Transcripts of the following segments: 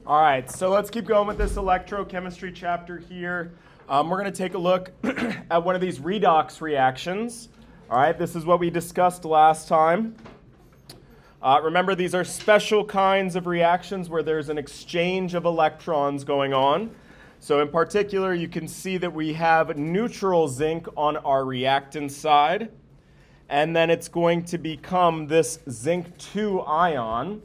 All right, so let's keep going with this electrochemistry chapter here. We're going to take a look at one of these redox reactions. All right, this is what we discussed last time. Remember, these are special kinds of reactions where there's an exchange of electrons going on. So in particular, you can see that we have neutral zinc on our reactant side. And then it's going to become this zinc 2 ion.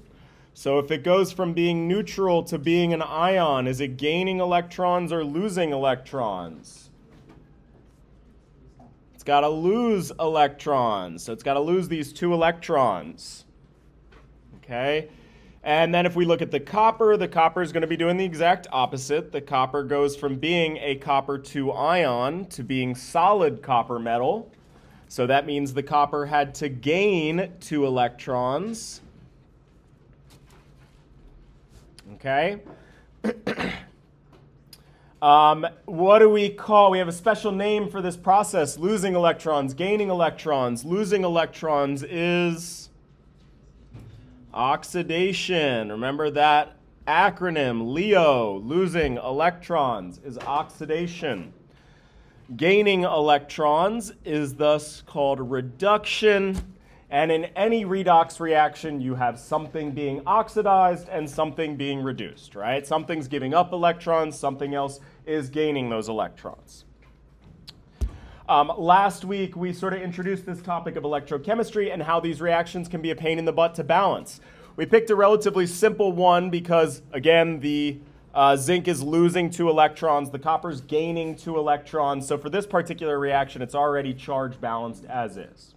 So if it goes from being neutral to being an ion, is it gaining electrons or losing electrons? It's got to lose electrons. So it's got to lose these 2 electrons. Okay? And then if we look at the copper is going to be doing the exact opposite. The copper goes from being a copper 2 ion to being solid copper metal. So that means the copper had to gain 2 electrons. Okay. What do we call? We have a special name for this process: losing electrons, gaining electrons. Losing electrons is oxidation. Remember that acronym, LEO. Losing electrons is oxidation. Gaining electrons is thus called reduction. And in any redox reaction, you have something being oxidized and something being reduced, right? Something's giving up electrons, something else is gaining those electrons. Last week, we sort of introduced this topic of electrochemistry and how these reactions can be a pain in the butt to balance. We picked a relatively simple one because, again, the zinc is losing 2 electrons, the copper's gaining 2 electrons. So for this particular reaction, it's already charge balanced as is.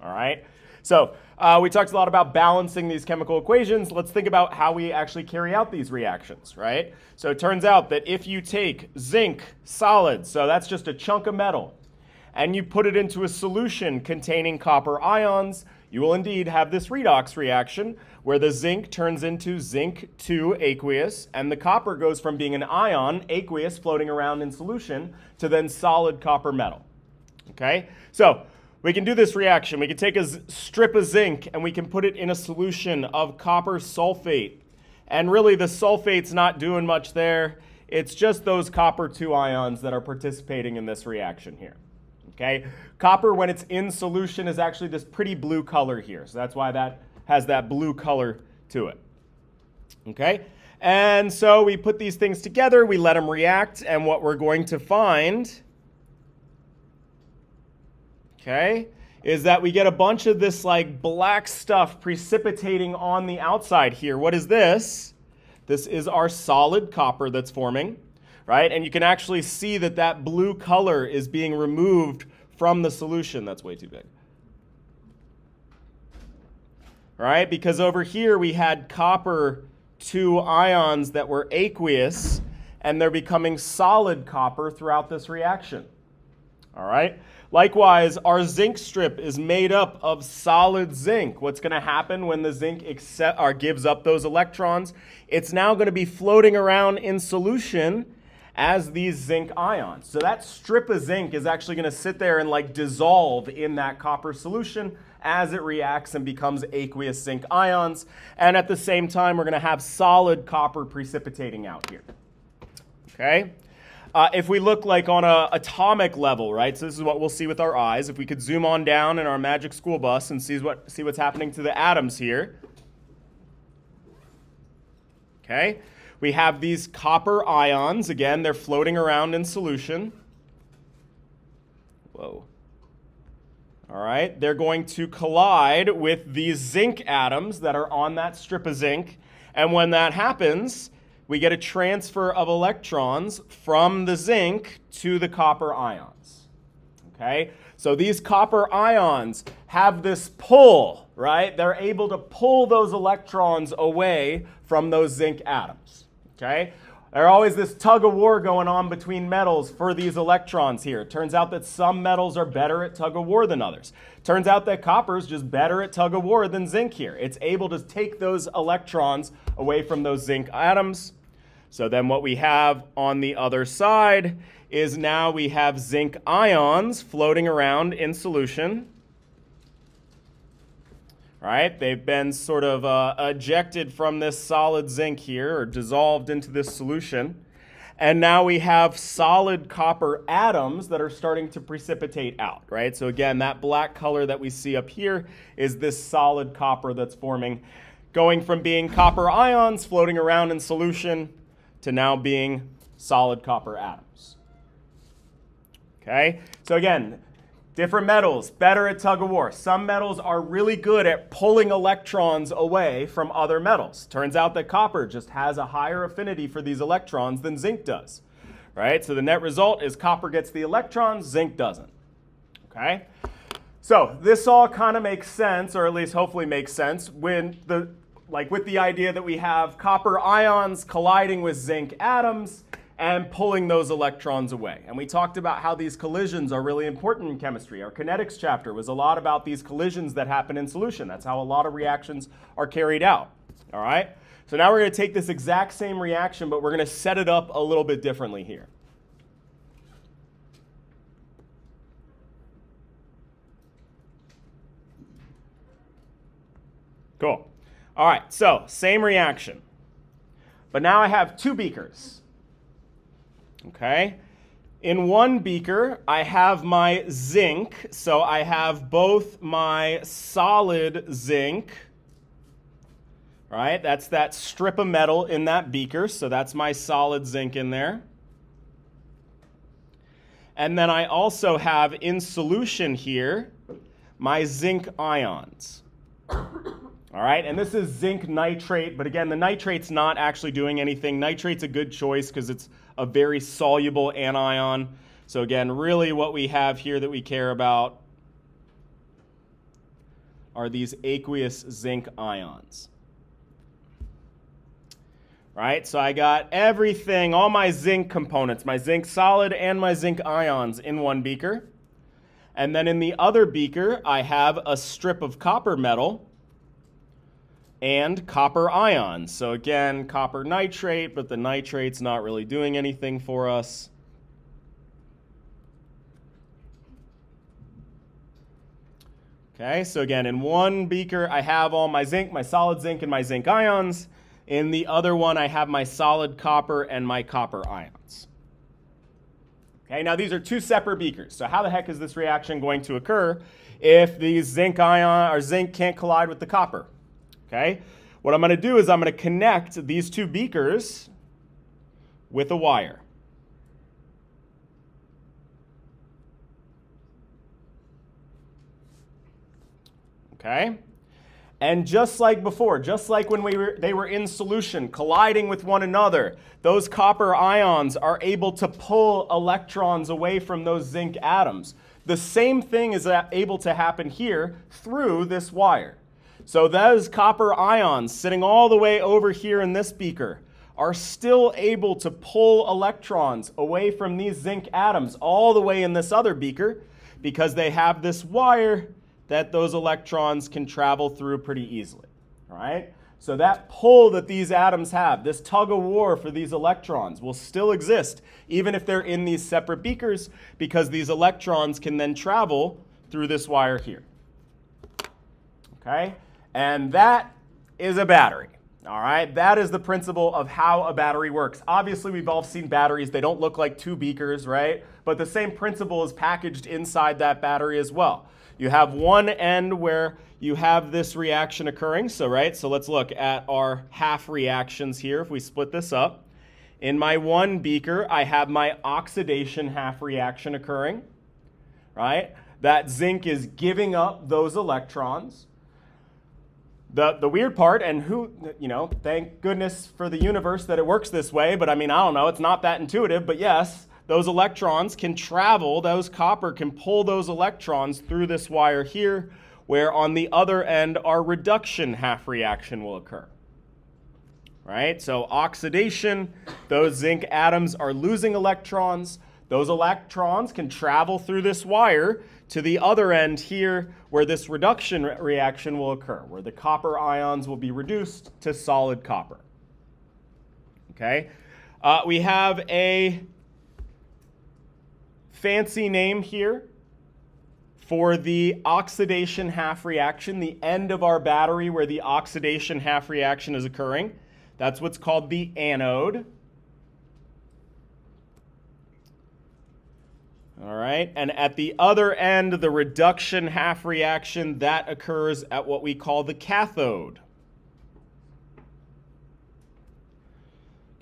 All right? So we talked a lot about balancing these chemical equations. Let's think about how we actually carry out these reactions, right? So it turns out that if you take zinc solid, so that's just a chunk of metal, and you put it into a solution containing copper ions, you will indeed have this redox reaction where the zinc turns into zinc 2 aqueous, and the copper goes from being an ion, aqueous, floating around in solution, to then solid copper metal. Okay? So we can do this reaction. We can take a strip of zinc and we can put it in a solution of copper sulfate. And really the sulfate's not doing much there. It's just those copper 2 ions that are participating in this reaction here. Okay? Copper, when it's in solution, is actually this pretty blue color here. So that's why that has that blue color to it. Okay? And so we put these things together, we let them react, and what we're going to find, okay, is that we get a bunch of this like black stuff precipitating on the outside here. What is this? This is our solid copper that's forming, right? And you can actually see that that blue color is being removed from the solution. That's way too big. Right? Because over here we had copper 2 ions that were aqueous, and they're becoming solid copper throughout this reaction. All right? Likewise, our zinc strip is made up of solid zinc. What's going to happen when the zinc gives up those electrons? It's now going to be floating around in solution as these zinc ions. So that strip of zinc is actually going to sit there and like dissolve in that copper solution as it reacts and becomes aqueous zinc ions. And at the same time, we're going to have solid copper precipitating out here. Okay? If we look like on an atomic level, right, so this is what we'll see with our eyes. If we could zoom on down in our magic school bus and see what's happening to the atoms here. Okay, we have these copper ions. Again, they're floating around in solution. Whoa. All right, they're going to collide with these zinc atoms that are on that strip of zinc. And when that happens, we get a transfer of electrons from the zinc to the copper ions. Okay? So these copper ions have this pull, right? They're able to pull those electrons away from those zinc atoms. Okay? There's always this tug of war going on between metals for these electrons here. It turns out that some metals are better at tug of war than others. Turns out that copper is just better at tug of war than zinc here. It's able to take those electrons away from those zinc atoms. So then what we have on the other side is now we have zinc ions floating around in solution. All right, they've been sort of ejected from this solid zinc here, or dissolved into this solution. And now we have solid copper atoms that are starting to precipitate out, right? So again, that black color that we see up here is this solid copper that's forming, going from being copper ions floating around in solution to now being solid copper atoms. Okay, so again, different metals, better at tug of war. Some metals are really good at pulling electrons away from other metals. Turns out that copper just has a higher affinity for these electrons than zinc does, right? So the net result is copper gets the electrons, zinc doesn't, okay? So this all kind of makes sense, or at least hopefully makes sense, when with the idea that we have copper ions colliding with zinc atoms and pulling those electrons away. And we talked about how these collisions are really important in chemistry. Our kinetics chapter was a lot about these collisions that happen in solution. That's how a lot of reactions are carried out. All right? So now we're going to take this exact same reaction, but we're going to set it up a little bit differently here. Cool. All right, so same reaction. But now I have two beakers. Okay, in one beaker, I have my zinc, so I have both my solid zinc, right? That's that strip of metal in that beaker, so that's my solid zinc in there. And then I also have in solution here my zinc ions. All right, and this is zinc nitrate, but again, the nitrate's not actually doing anything. Nitrate's a good choice because it's a very soluble anion. So again, really what we have here that we care about are these aqueous zinc ions. Right, so I got everything, all my zinc components, my zinc solid and my zinc ions in one beaker. And then in the other beaker, I have a strip of copper metal and copper ions. So again, copper nitrate, but the nitrate's not really doing anything for us. Okay, so again, in one beaker, I have all my zinc, my solid zinc, and my zinc ions. In the other one, I have my solid copper and my copper ions. Okay, now these are two separate beakers. So how the heck is this reaction going to occur if the zinc ion or zinc can't collide with the copper? Okay, what I'm going to do is I'm going to connect these two beakers with a wire. Okay, and just like before, just like when they were in solution, colliding with one another, those copper ions are able to pull electrons away from those zinc atoms. The same thing is able to happen here through this wire. So those copper ions sitting all the way over here in this beaker are still able to pull electrons away from these zinc atoms all the way in this other beaker because they have this wire that those electrons can travel through pretty easily. All right? So that pull that these atoms have, this tug of war for these electrons, will still exist even if they're in these separate beakers because these electrons can then travel through this wire here. Okay? And that is a battery, all right? That is the principle of how a battery works. Obviously, we've all seen batteries. They don't look like two beakers, right? But the same principle is packaged inside that battery as well. You have one end where you have this reaction occurring. So, right, so let's look at our half reactions here. If we split this up, in my one beaker, I have my oxidation half reaction occurring, right? That zinc is giving up those electrons. The weird part, and thank goodness for the universe that it works this way, but I mean, I don't know, it's not that intuitive, but yes, those electrons can travel, those copper can pull those electrons through this wire here, where on the other end, our reduction half reaction will occur. Right? So oxidation, those zinc atoms are losing electrons. Those electrons can travel through this wire to the other end here where this reduction reaction will occur, where the copper ions will be reduced to solid copper. Okay? We have a fancy name here for the oxidation half reaction, the end of our battery where the oxidation half reaction is occurring. That's what's called the anode. All right, and at the other end, the reduction half reaction, that occurs at what we call the cathode.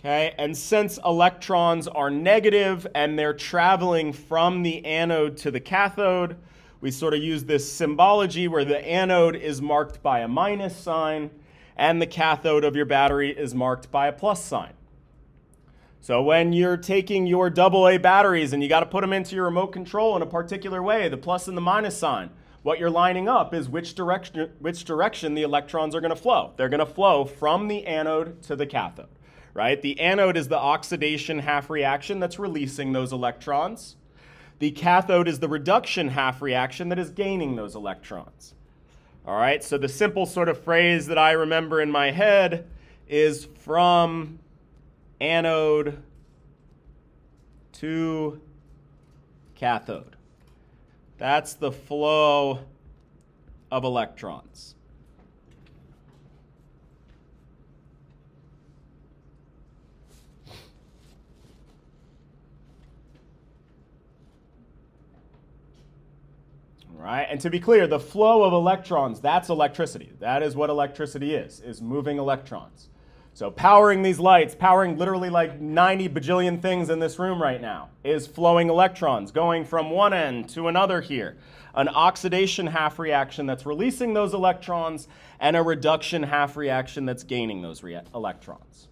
Okay, and since electrons are negative and they're traveling from the anode to the cathode, we sort of use this symbology where the anode is marked by a minus sign and the cathode of your battery is marked by a plus sign. So when you're taking your AA batteries and you got to put them into your remote control in a particular way, the plus and the minus sign, what you're lining up is which direction the electrons are going to flow. They're going to flow from the anode to the cathode, right? The anode is the oxidation half reaction that's releasing those electrons. The cathode is the reduction half reaction that is gaining those electrons. All right, so the simple sort of phrase that I remember in my head is from anode to cathode. That's the flow of electrons. All right, and to be clear, the flow of electrons, that's electricity. That is what electricity is moving electrons. So powering these lights, powering literally like 90 bajillion things in this room right now, is flowing electrons going from one end to another here. An oxidation half reaction that's releasing those electrons and a reduction half reaction that's gaining those electrons.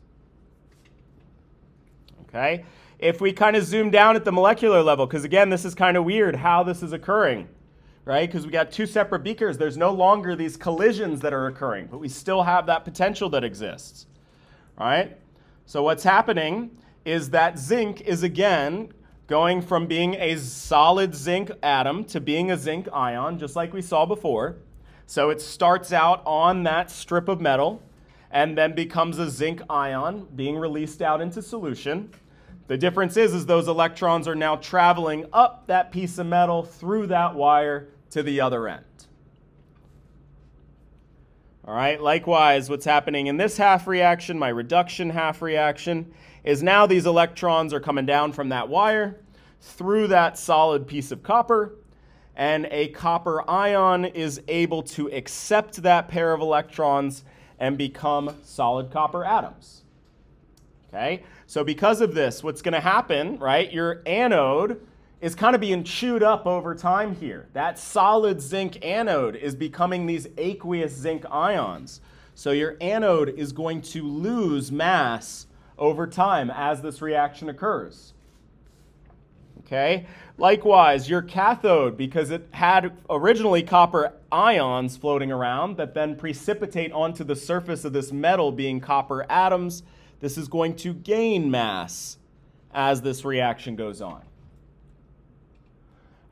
Okay? If we kind of zoom down at the molecular level, because again, this is kind of weird how this is occurring, right? Because we got two separate beakers. There's no longer these collisions that are occurring, but we still have that potential that exists. All right, so what's happening is that zinc is again going from being a solid zinc atom to being a zinc ion, just like we saw before. So it starts out on that strip of metal and then becomes a zinc ion being released out into solution. The difference is those electrons are now traveling up that piece of metal through that wire to the other end. All right, likewise, what's happening in this half reaction, my reduction half reaction, is now these electrons are coming down from that wire through that solid piece of copper, and a copper ion is able to accept that pair of electrons and become solid copper atoms. Okay, so because of this, what's going to happen, right, your anode is kind of being chewed up over time here. That solid zinc anode is becoming these aqueous zinc ions. So your anode is going to lose mass over time as this reaction occurs. Okay? Likewise, your cathode, because it had originally copper ions floating around that then precipitate onto the surface of this metal being copper atoms, this is going to gain mass as this reaction goes on.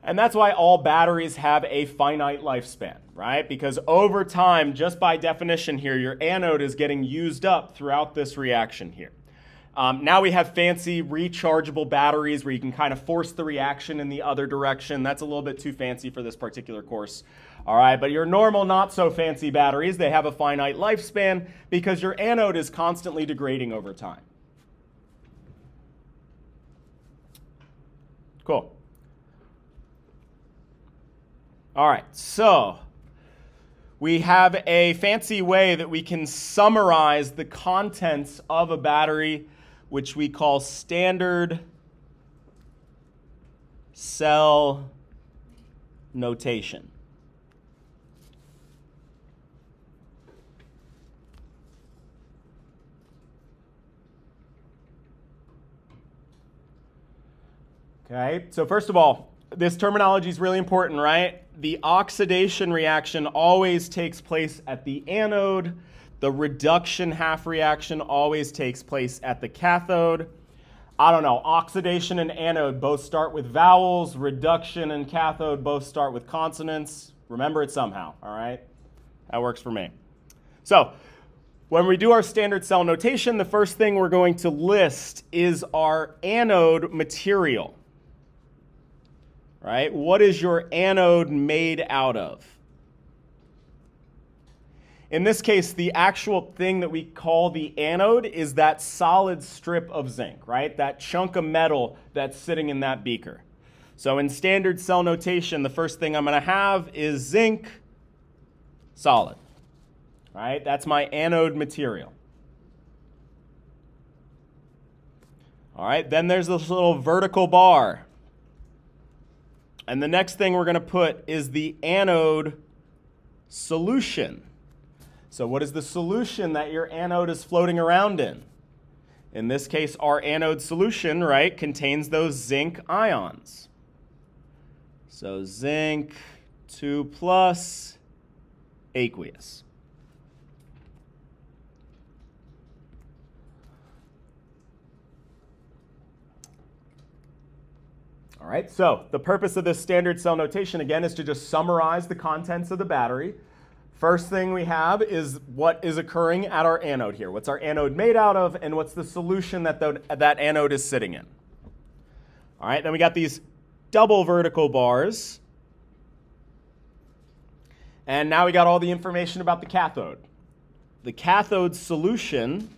And that's why all batteries have a finite lifespan, right? Because over time, just by definition here, your anode is getting used up throughout this reaction here. Now we have fancy rechargeable batteries where you can kind of force the reaction in the other direction. That's a little bit too fancy for this particular course. All right, but your normal, not so fancy batteries, they have a finite lifespan because your anode is constantly degrading over time. Cool. All right, so we have a fancy way that we can summarize the contents of a battery, which we call standard cell notation. Okay, so first of all, this terminology is really important, right? The oxidation reaction always takes place at the anode. The reduction half reaction always takes place at the cathode. I don't know, oxidation and anode both start with vowels. Reduction and cathode both start with consonants. Remember it somehow, all right? That works for me. So when we do our standard cell notation, the first thing we're going to list is our anode material. right? What is your anode made out of? In this case, the actual thing that we call the anode is that solid strip of zinc, right? That chunk of metal that's sitting in that beaker. So in standard cell notation, the first thing I'm going to have is zinc solid, right? That's my anode material. All right, then there's this little vertical bar. And the next thing we're going to put is the anode solution. So what is the solution that your anode is floating around in? In this case, our anode solution, right, contains those zinc ions. So zinc 2+ aqueous. All right, so the purpose of this standard cell notation, again, is to just summarize the contents of the battery. First thing we have is what is occurring at our anode here. What's our anode made out of, and what's the solution that that anode is sitting in. All right, then we got these double vertical bars. And now we got all the information about the cathode. The cathode solution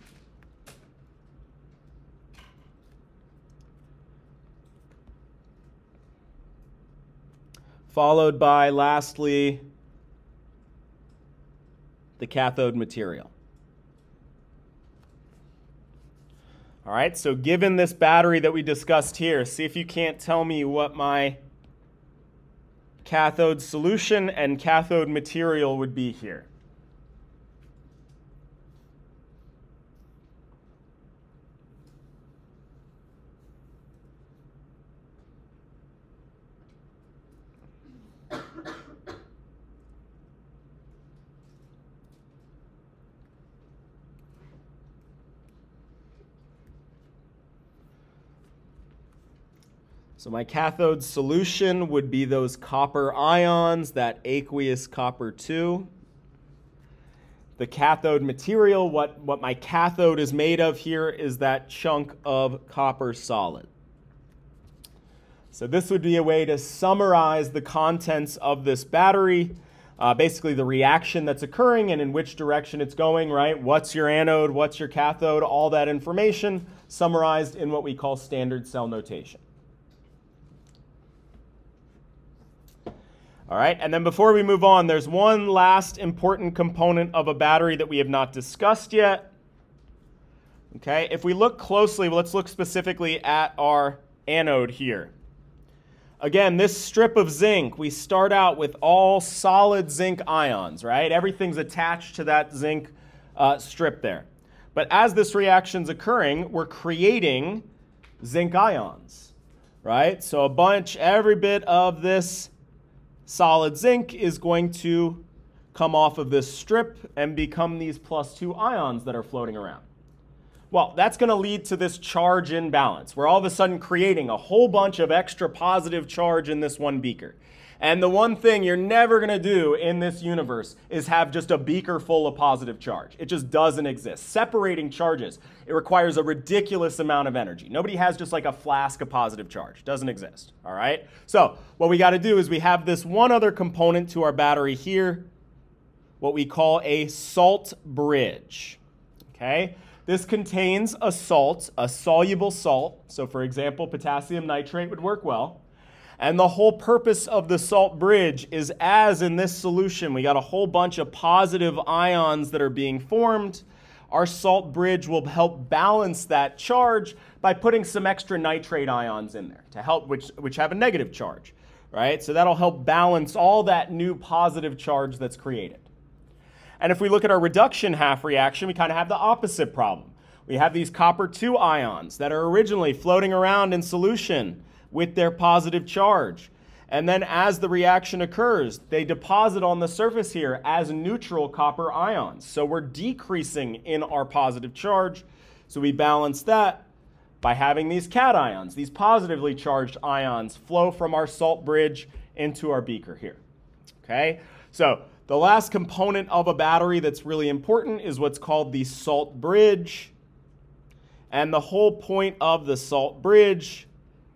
followed by, lastly, the cathode material. All right, so given this battery that we discussed here, see if you can't tell me what my cathode solution and cathode material would be here. So my cathode solution would be those copper ions, that aqueous copper 2. The cathode material, what my cathode is made of here, is that chunk of copper solid. So this would be a way to summarize the contents of this battery, basically the reaction that's occurring and in which direction it's going, right? What's your anode, what's your cathode, all that information summarized in what we call standard cell notation. All right, and then before we move on, there's one last important component of a battery that we have not discussed yet. Okay, if we look closely, let's look specifically at our anode here. Again, this strip of zinc, we start out with all solid zinc ions, right? Everything's attached to that zinc strip there. But as this reaction's occurring, we're creating zinc ions, right? So every bit of this solid zinc is going to come off of this strip and become these +2 ions that are floating around. Well, that's going to lead to this charge imbalance. We're all of a sudden creating a whole bunch of extra positive charge in this one beaker. And the one thing you're never going to do in this universe is have just a beaker full of positive charge. It just doesn't exist. Separating charges, it requires a ridiculous amount of energy. Nobody has just like a flask of positive charge. Doesn't exist, all right? So what we got to do is we have this one other component to our battery here, what we call a salt bridge, okay? This contains a salt, a soluble salt. So for example, potassium nitrate would work well. And the whole purpose of the salt bridge is, as in this solution, we got a whole bunch of positive ions that are being formed. Our salt bridge will help balance that charge by putting some extra nitrate ions in there to help, which have a negative charge, right? So that'll help balance all that new positive charge that's created. And if we look at our reduction half reaction, we kind of have the opposite problem. We have these copper 2 ions that are originally floating around in solution with their positive charge. And then as the reaction occurs, they deposit on the surface here as neutral copper ions. So we're decreasing in our positive charge. So we balance that by having these cations, these positively charged ions, flow from our salt bridge into our beaker here. Okay? So the last component of a battery that's really important is what's called the salt bridge. And the whole point of the salt bridge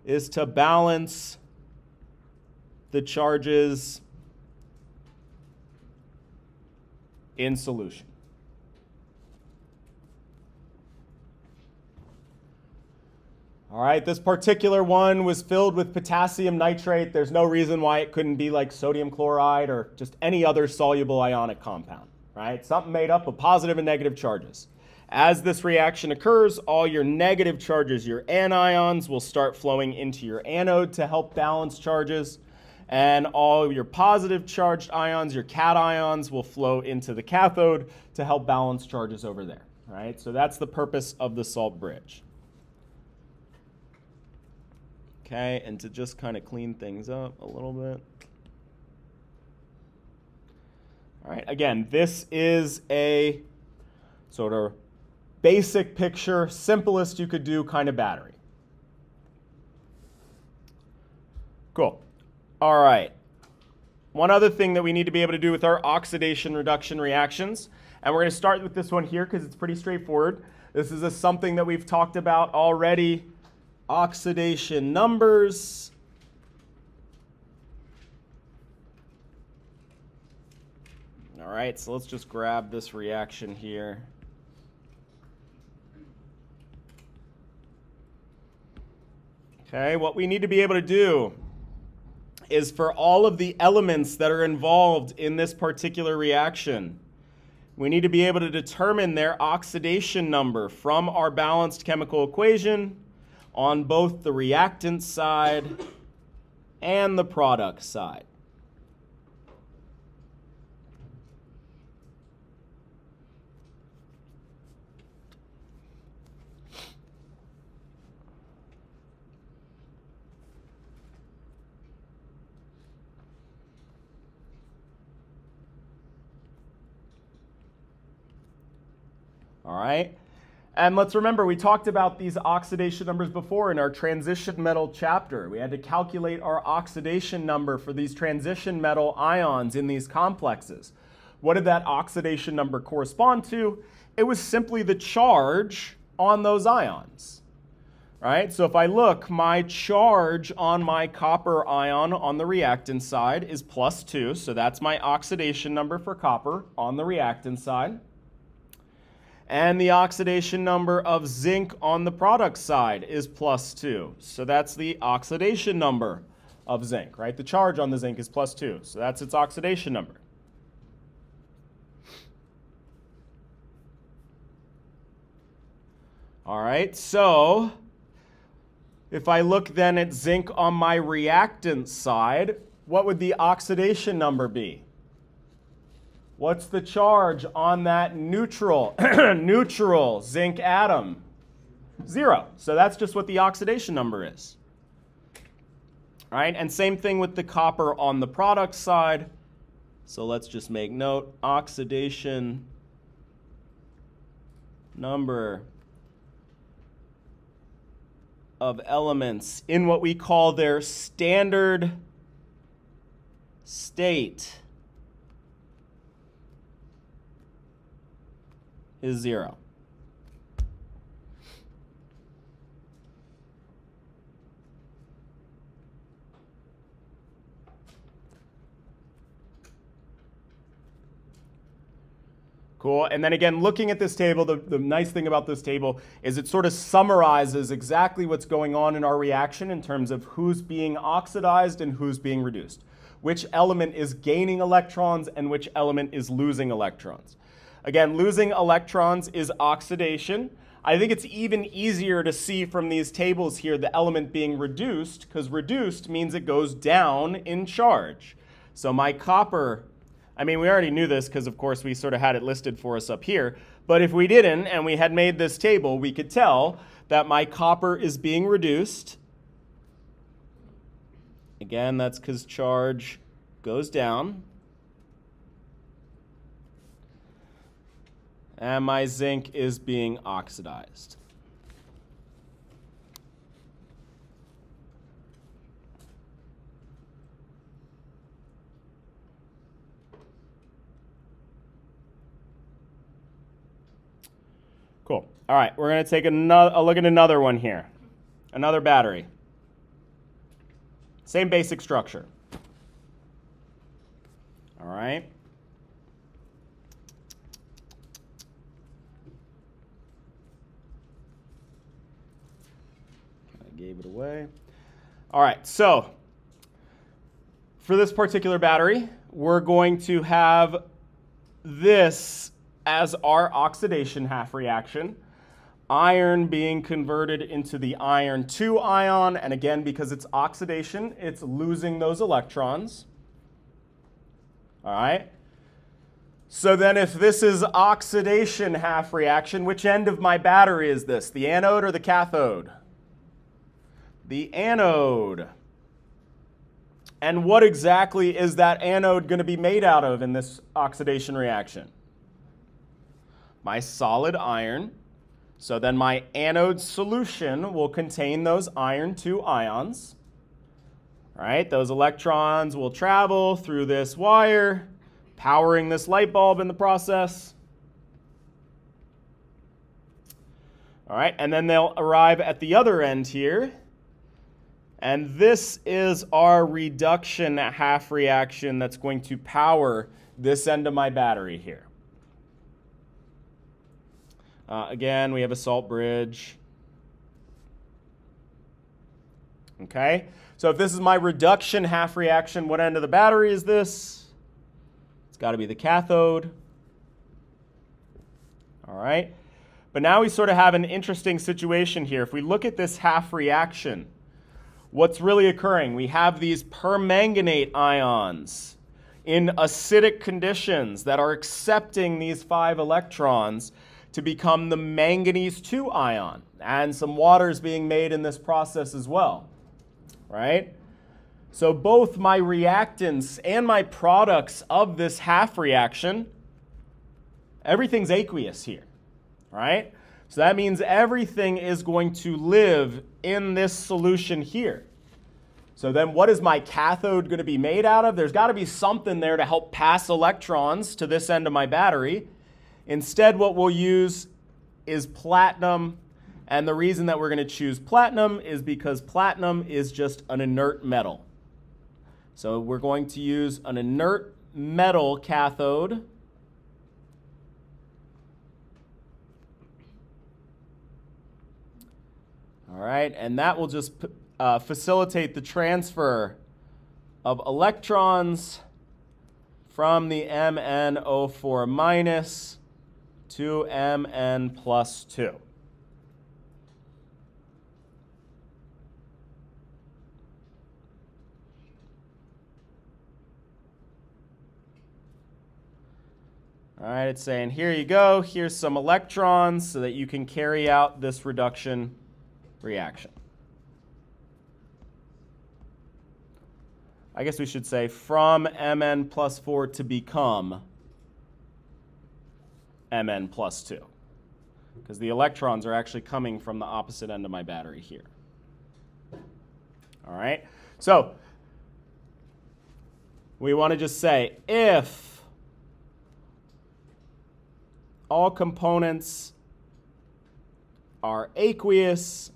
is to balance the charges in solution. All right, this particular one was filled with potassium nitrate. There's no reason why it couldn't be like sodium chloride or just any other soluble ionic compound, right? Something made up of positive and negative charges. As this reaction occurs, all your negative charges, your anions, will start flowing into your anode to help balance charges. And all your positive charged ions, your cations, will flow into the cathode to help balance charges over there, right? So that's the purpose of the salt bridge. Okay, and to just kind of clean things up a little bit. All right, again, this is a sort of basic picture, simplest you could do kind of battery. Cool. All right. One other thing that we need to be able to do with our oxidation reduction reactions, and we're going to start with this one here because it's pretty straightforward. This is something that we've talked about already. Oxidation numbers. All right, so let's just grab this reaction here. Okay, what we need to be able to do is for all of the elements that are involved in this particular reaction, we need to be able to determine their oxidation number from our balanced chemical equation on both the reactant side and the product side. All right. And let's remember, we talked about these oxidation numbers before in our transition metal chapter. We had to calculate our oxidation number for these transition metal ions in these complexes. What did that oxidation number correspond to? It was simply the charge on those ions, right? So if I look, my charge on my copper ion on the reactant side is +2, so that's my oxidation number for copper on the reactant side. And the oxidation number of zinc on the product side is +2. So that's the oxidation number of zinc, right? The charge on the zinc is +2. So that's its oxidation number. All right, so if I look then at zinc on my reactant side, what would the oxidation number be? What's the charge on that neutral, neutral zinc atom? 0. So that's just what the oxidation number is. All right, and same thing with the copper on the product side. So let's just make note, oxidation number of elements in what we call their standard state is 0. Cool. And then again, looking at this table, the nice thing about this table is it sort of summarizes exactly what's going on in our reaction in terms of who's being oxidized and who's being reduced. Which element is gaining electrons and which element is losing electrons. Again, losing electrons is oxidation. I think it's even easier to see from these tables here the element being reduced, because reduced means it goes down in charge. So my copper, I mean, we already knew this because, of course, we sort of had it listed for us up here. But if we didn't and we had made this table, we could tell that my copper is being reduced. Again, that's because charge goes down. And my zinc is being oxidized. Cool. All right, we're going to take a look at another one here. Another battery. Same basic structure. All right. I gave it away. All right, so for this particular battery, we're going to have this as our oxidation half reaction. Iron being converted into the iron 2 ion, and again, because it's oxidation, it's losing those electrons. All right. So then if this is oxidation half reaction, which end of my battery is this? The anode or the cathode? The anode. And what exactly is that anode going to be made out of in this oxidation reaction? My solid iron. So then my anode solution will contain those iron 2 ions. Right? Those electrons will travel through this wire, powering this light bulb in the process. All right, and then they'll arrive at the other end here. And this is our reduction half reaction that's going to power this end of my battery here. Again, we have a salt bridge. Okay, so if this is my reduction half reaction, what end of the battery is this? It's got to be the cathode. All right, but now we sort of have an interesting situation here. If we look at this half reaction, what's really occurring? We have these permanganate ions in acidic conditions that are accepting these 5 electrons to become the manganese 2 ion, and some water is being made in this process as well, right? So both my reactants and my products of this half reaction, everything's aqueous here, right? So that means everything is going to live in this solution here. So then what is my cathode going to be made out of? There's got to be something there to help pass electrons to this end of my battery. Instead, what we'll use is platinum. And the reason that we're going to choose platinum is because platinum is just an inert metal. So we're going to use an inert metal cathode. All right, and that will just facilitate the transfer of electrons from the MnO4 minus to Mn plus 2. All right, it's saying, here you go, here's some electrons so that you can carry out this reduction reaction. I guess we should say from Mn plus 4 to become Mn plus 2, because the electrons are actually coming from the opposite end of my battery here. All right, so we want to just say if all components are aqueous,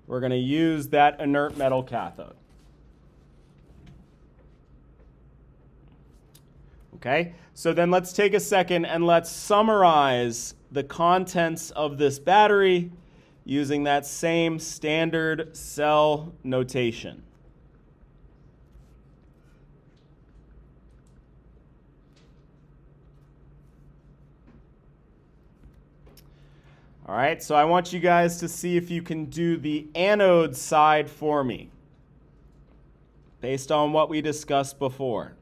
we're going to use that inert metal cathode. Okay, so then let's take a second and let's summarize the contents of this battery using that same standard cell notation. All right, so I want you guys to see if you can do the anode side for me based on what we discussed before.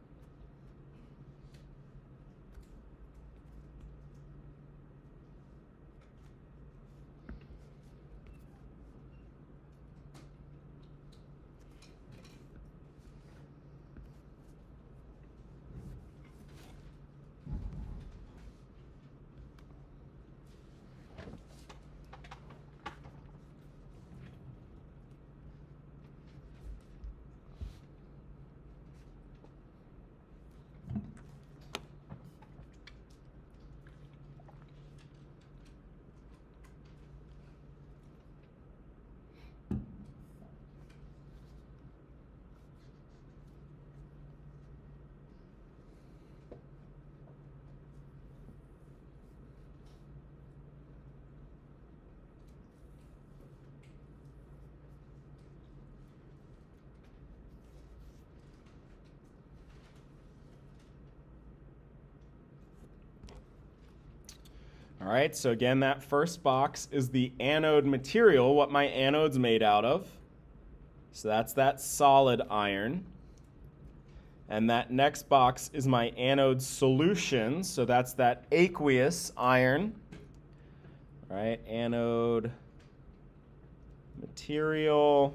All right, so again, that first box is the anode material, what my anode's made out of. So that's that solid iron. And that next box is my anode solution, so that's that aqueous iron. All right, anode material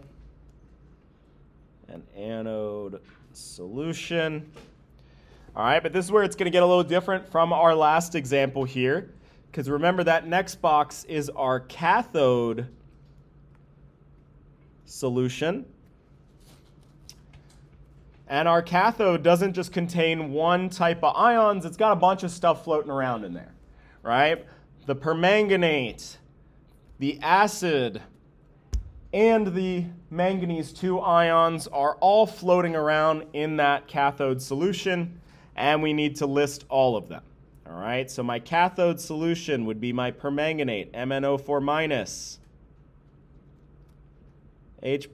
and anode solution. All right, but this is where it's going to get a little different from our last example here, because remember that next box is our cathode solution. And our cathode doesn't just contain one type of ions, it's got a bunch of stuff floating around in there, right? The permanganate, the acid, and the manganese 2 ions are all floating around in that cathode solution, and we need to list all of them. All right, so my cathode solution would be my permanganate, MnO4-, H+,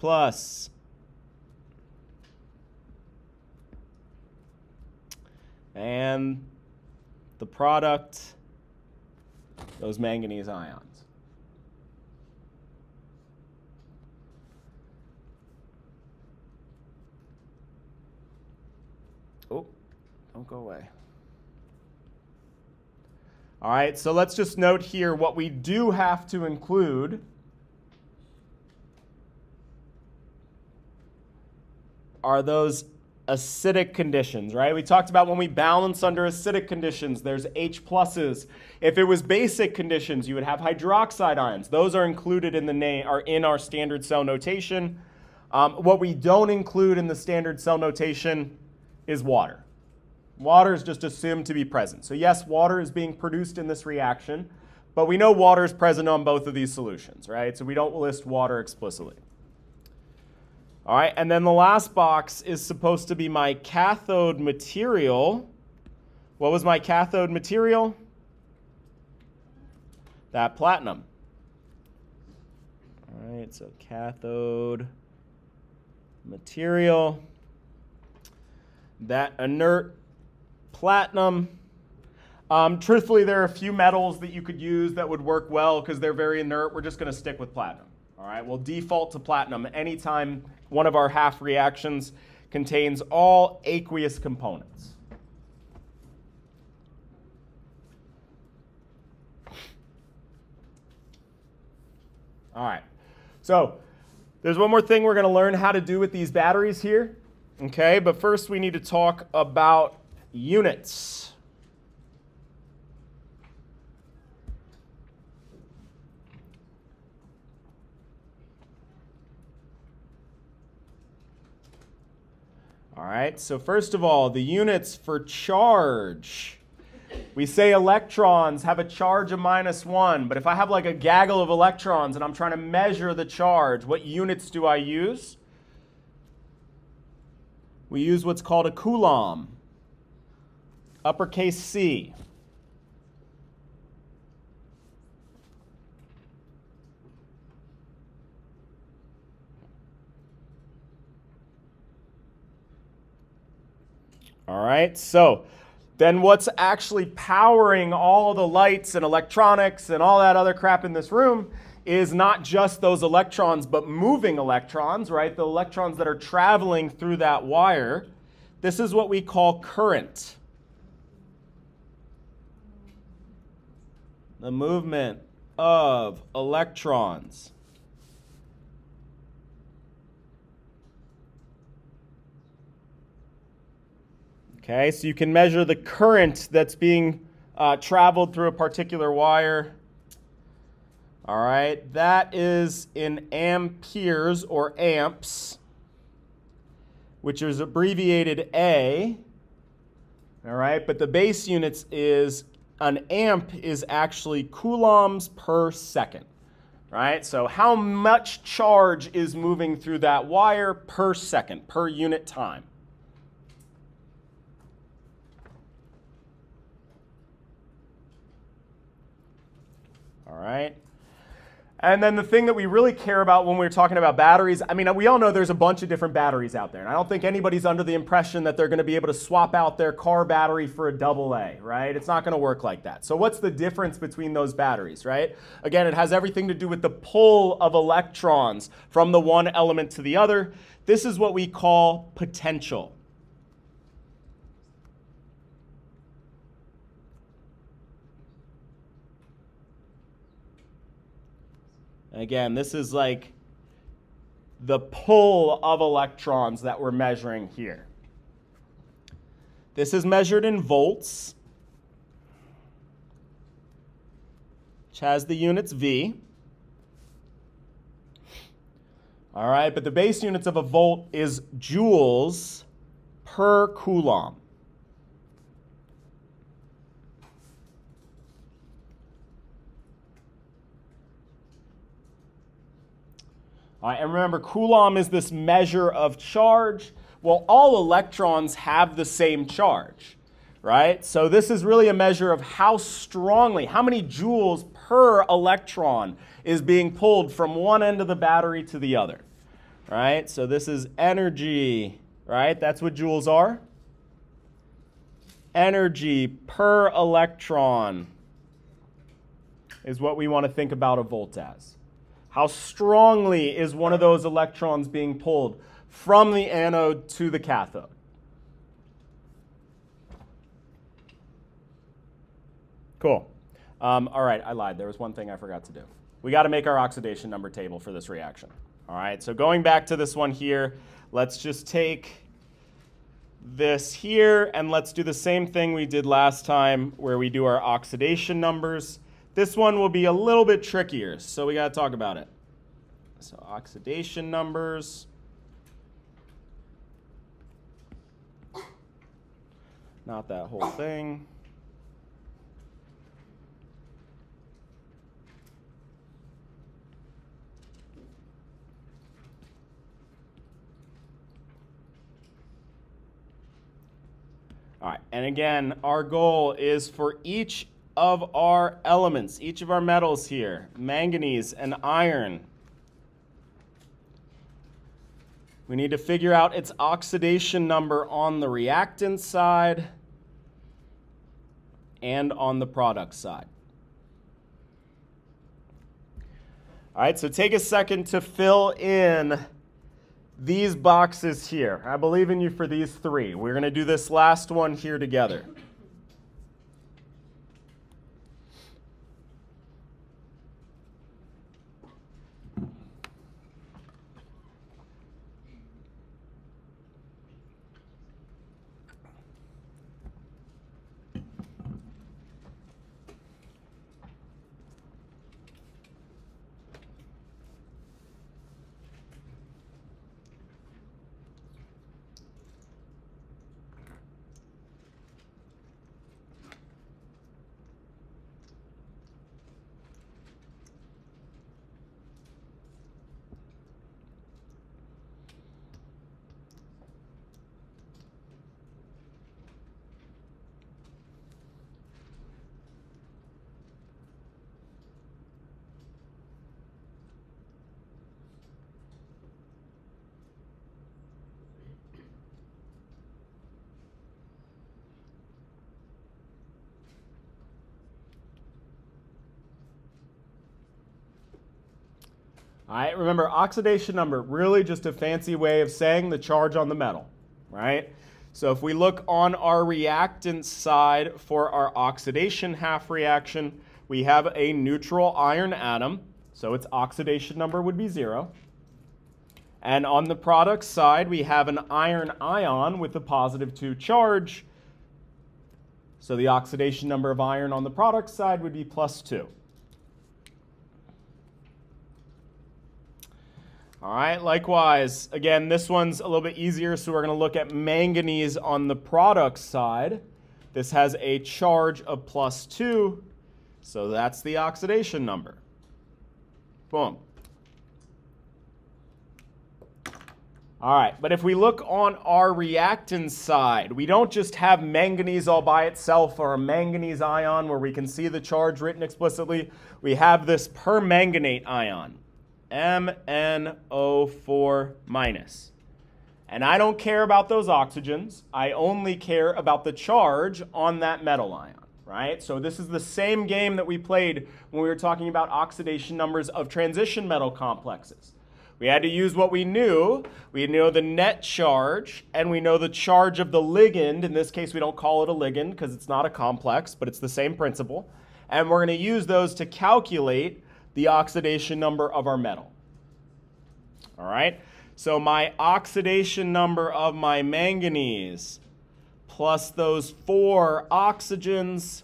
and the product, those manganese ions. Oh, don't go away. All right, so let's just note here what we do have to include are those acidic conditions, right? We talked about when we balance under acidic conditions, there's H+. If it was basic conditions, you would have hydroxide ions. Those are included in the name, are in our standard cell notation. What we don't include in the standard cell notation is water. Water is just assumed to be present. So yes, water is being produced in this reaction, but we know water is present on both of these solutions, right? So we don't list water explicitly. All right, and then the last box is supposed to be my cathode material. What was my cathode material? That platinum. All right, so cathode material, that inert platinum. Truthfully, there are a few metals that you could use that would work well because they're very inert. We're just going to stick with platinum. All right, we'll default to platinum anytime one of our half reactions contains all aqueous components. All right, so there's one more thing we're going to learn how to do with these batteries here. Okay, but first we need to talk about units. All right, so first of all, the units for charge. We say electrons have a charge of -1, but if I have like a gaggle of electrons and I'm trying to measure the charge, what units do I use? We use what's called a coulomb, uppercase C. All right, so then what's actually powering all the lights and electronics and all that other crap in this room is not just those electrons, but moving electrons, right? The electrons that are traveling through that wire. This is what we call current. The movement of electrons. Okay, so you can measure the current that's being traveled through a particular wire. All right, that is in amperes or amps, which is abbreviated A. All right, but the base units is an amp is actually coulombs per second. Right, so how much charge is moving through that wire per second, per unit time? All right. And then the thing that we really care about when we're talking about batteries, I mean, we all know there's a bunch of different batteries out there. And I don't think anybody's under the impression that they're going to be able to swap out their car battery for a AA, right? It's not going to work like that. So what's the difference between those batteries, right? Again, it has everything to do with the pull of electrons from the one element to the other. This is what we call potential. Again, this is like the pull of electrons that we're measuring here. This is measured in volts, which has the units V. All right, but the base units of a volt is joules per coulomb. All right, and remember, coulomb is this measure of charge. Well, all electrons have the same charge, right? So this is really a measure of how strongly, how many joules per electron is being pulled from one end of the battery to the other, right? So this is energy, right? That's what joules are. Energy per electron is what we want to think about a volt as. How strongly is one of those electrons being pulled from the anode to the cathode? Cool. All right, I lied. There was one thing I forgot to do. We got to make our oxidation number table for this reaction. All right, so going back to this one here, let's just take this here and let's do the same thing we did last time where we do our oxidation numbers. This one will be a little bit trickier, so we got to talk about it. So oxidation numbers. Not that whole thing. All right, and again, our goal is for each of our elements, each of our metals here, manganese and iron, we need to figure out its oxidation number on the reactant side and on the product side. All right, so take a second to fill in these boxes here. I believe in you for these three. We're going to do this last one here together. All right, remember, oxidation number, really just a fancy way of saying the charge on the metal, right? So if we look on our reactant side for our oxidation half reaction, we have a neutral iron atom, so its oxidation number would be 0. And on the product side, we have an iron ion with a +2 charge, so the oxidation number of iron on the product side would be +2. All right, likewise, again, this one's a little bit easier, so we're going to look at manganese on the product side. This has a charge of +2, so that's the oxidation number. Boom. All right, but if we look on our reactant side, we don't just have manganese all by itself or a manganese ion where we can see the charge written explicitly. We have this permanganate ion, MnO4-. And I don't care about those oxygens. I only care about the charge on that metal ion, right? So this is the same game that we played when we were talking about oxidation numbers of transition metal complexes. We had to use what we knew. We know the net charge, and we know the charge of the ligand. In this case, we don't call it a ligand because it's not a complex, but it's the same principle. And we're going to use those to calculate the oxidation number of our metal. All right? So my oxidation number of my manganese plus those 4 oxygens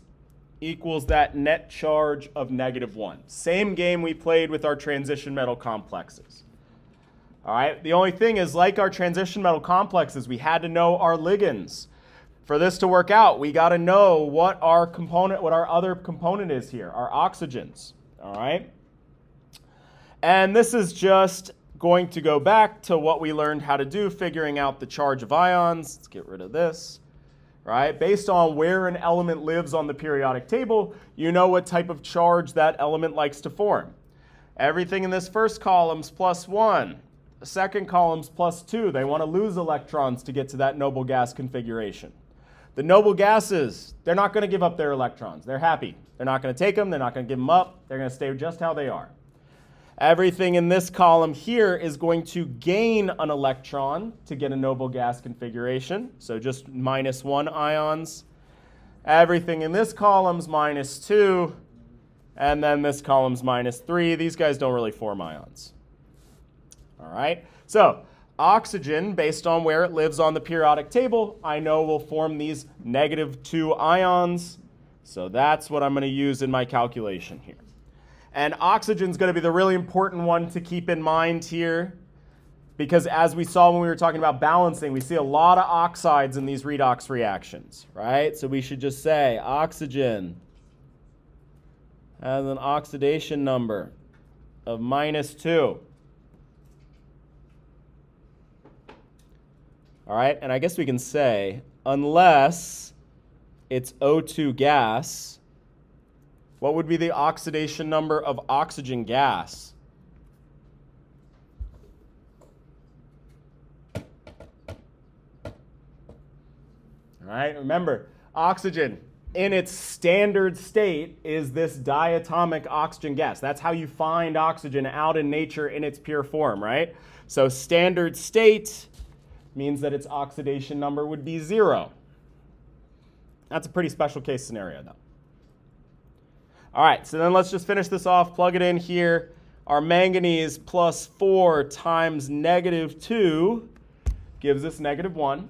equals that net charge of -1. Same game we played with our transition metal complexes. All right, the only thing is, like our transition metal complexes, we had to know our ligands. For this to work out, we got to know what our other component is here, our oxygens. All right, and this is just going to go back to what we learned how to do, figuring out the charge of ions. Let's get rid of this. Right, based on where an element lives on the periodic table, you know what type of charge that element likes to form. Everything in this first column's +1. The second column's +2. They want to lose electrons to get to that noble gas configuration. The noble gases, they're not going to give up their electrons. They're happy. They're not going to take them. They're not going to give them up. They're going to stay just how they are. Everything in this column here is going to gain an electron to get a noble gas configuration. So just -1 ions. Everything in this column's -2. And then this column's -3. These guys don't really form ions. All right, so oxygen, based on where it lives on the periodic table, I know will form these -2 ions. So that's what I'm going to use in my calculation here. And oxygen is going to be the really important one to keep in mind here, because as we saw when we were talking about balancing, we see a lot of oxides in these redox reactions, right? So we should just say oxygen has an oxidation number of -2. All right, and I guess we can say, unless it's O2 gas, what would be the oxidation number of oxygen gas? All right, remember, oxygen in its standard state is this diatomic oxygen gas. That's how you find oxygen out in nature in its pure form, right? So standard state means that its oxidation number would be 0. That's a pretty special case scenario, though. All right, so then let's just finish this off, plug it in here. Our manganese +4 times -2 gives us -1.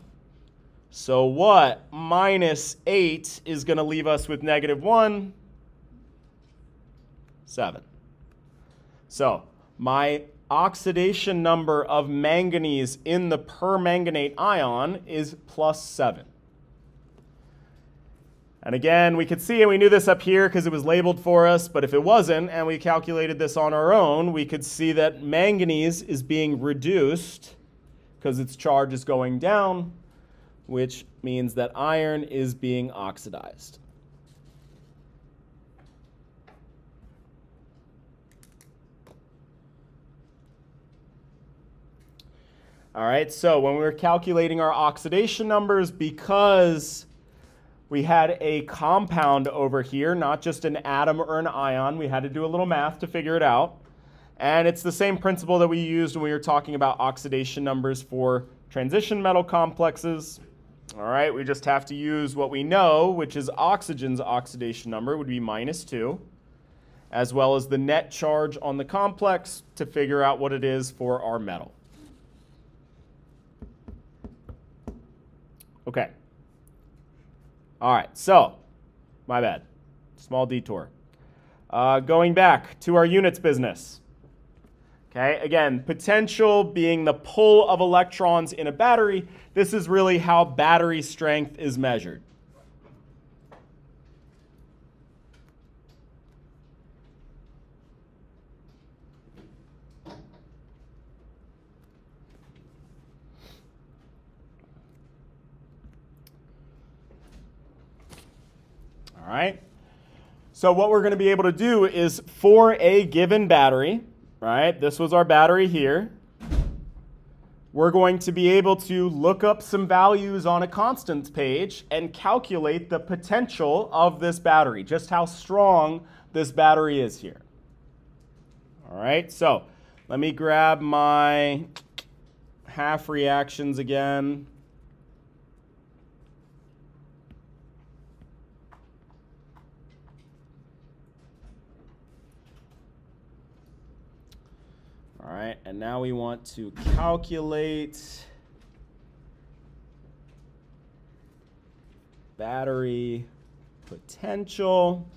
So what? -8 is going to leave us with -1, 7. So my oxidation number of manganese in the permanganate ion is +7. And again, we could see, and we knew this up here because it was labeled for us, but if it wasn't, and we calculated this on our own, we could see that manganese is being reduced because its charge is going down, which means that iron is being oxidized. All right, so when we were calculating our oxidation numbers, because we had a compound over here, not just an atom or an ion, we had to do a little math to figure it out. And it's the same principle that we used when we were talking about oxidation numbers for transition metal complexes. All right, we just have to use what we know, which is oxygen's oxidation number would be -2, as well as the net charge on the complex to figure out what it is for our metal. Okay. All right, so, my bad. Small detour. Going back to our units business. Okay, again, potential being the pull of electrons in a battery. This is really how battery strength is measured. All right? So what we're going to be able to do is for a given battery, right? This was our battery here. We're going to be able to look up some values on a constants page and calculate the potential of this battery, just how strong this battery is here. All right, so let me grab my half reactions again. All right, and now we want to calculate battery potential.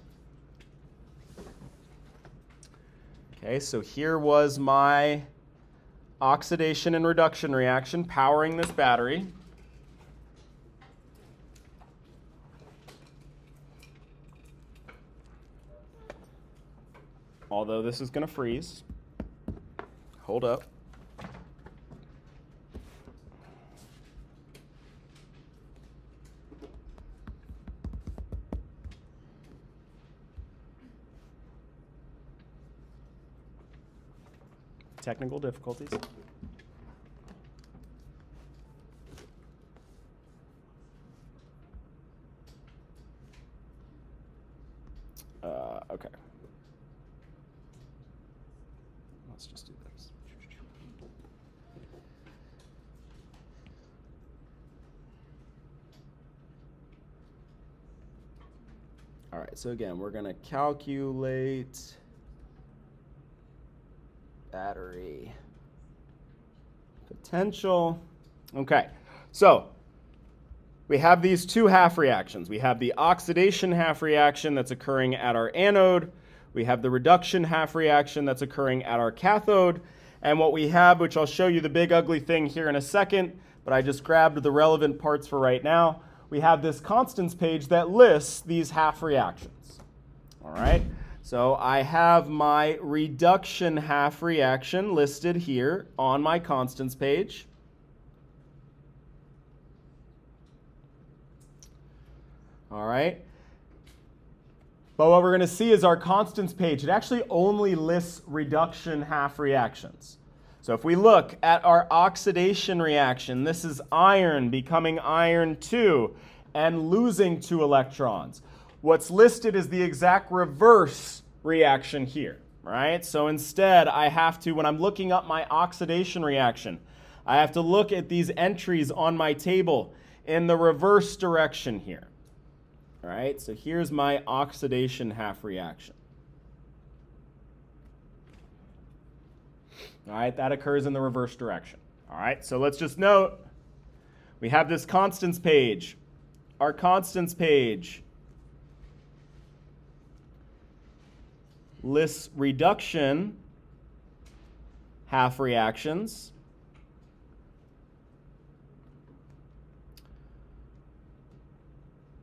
Okay, so here was my oxidation and reduction reaction powering this battery. Although this is going to freeze. Hold up. Technical difficulties. Okay. Let's just do this. All right, so again, we're going to calculate battery potential. Okay, so we have these two half reactions. We have the oxidation half reaction that's occurring at our anode. We have the reduction half reaction that's occurring at our cathode. And what we have, which I'll show you the big ugly thing here in a second, but I just grabbed the relevant parts for right now. We have this constants page that lists these half reactions. All right, so I have my reduction half reaction listed here on my constants page. All right, but what we're going to see is our constants page, it actually only lists reduction half reactions. So if we look at our oxidation reaction, this is iron becoming iron 2 and losing 2 electrons. What's listed is the exact reverse reaction here, right? So instead, I have to, when I'm looking up my oxidation reaction, I have to look at these entries on my table in the reverse direction here. All right, so here's my oxidation half reaction. All right, that occurs in the reverse direction. All right, so let's just note, we have this constants page. Our constants page lists reduction half reactions.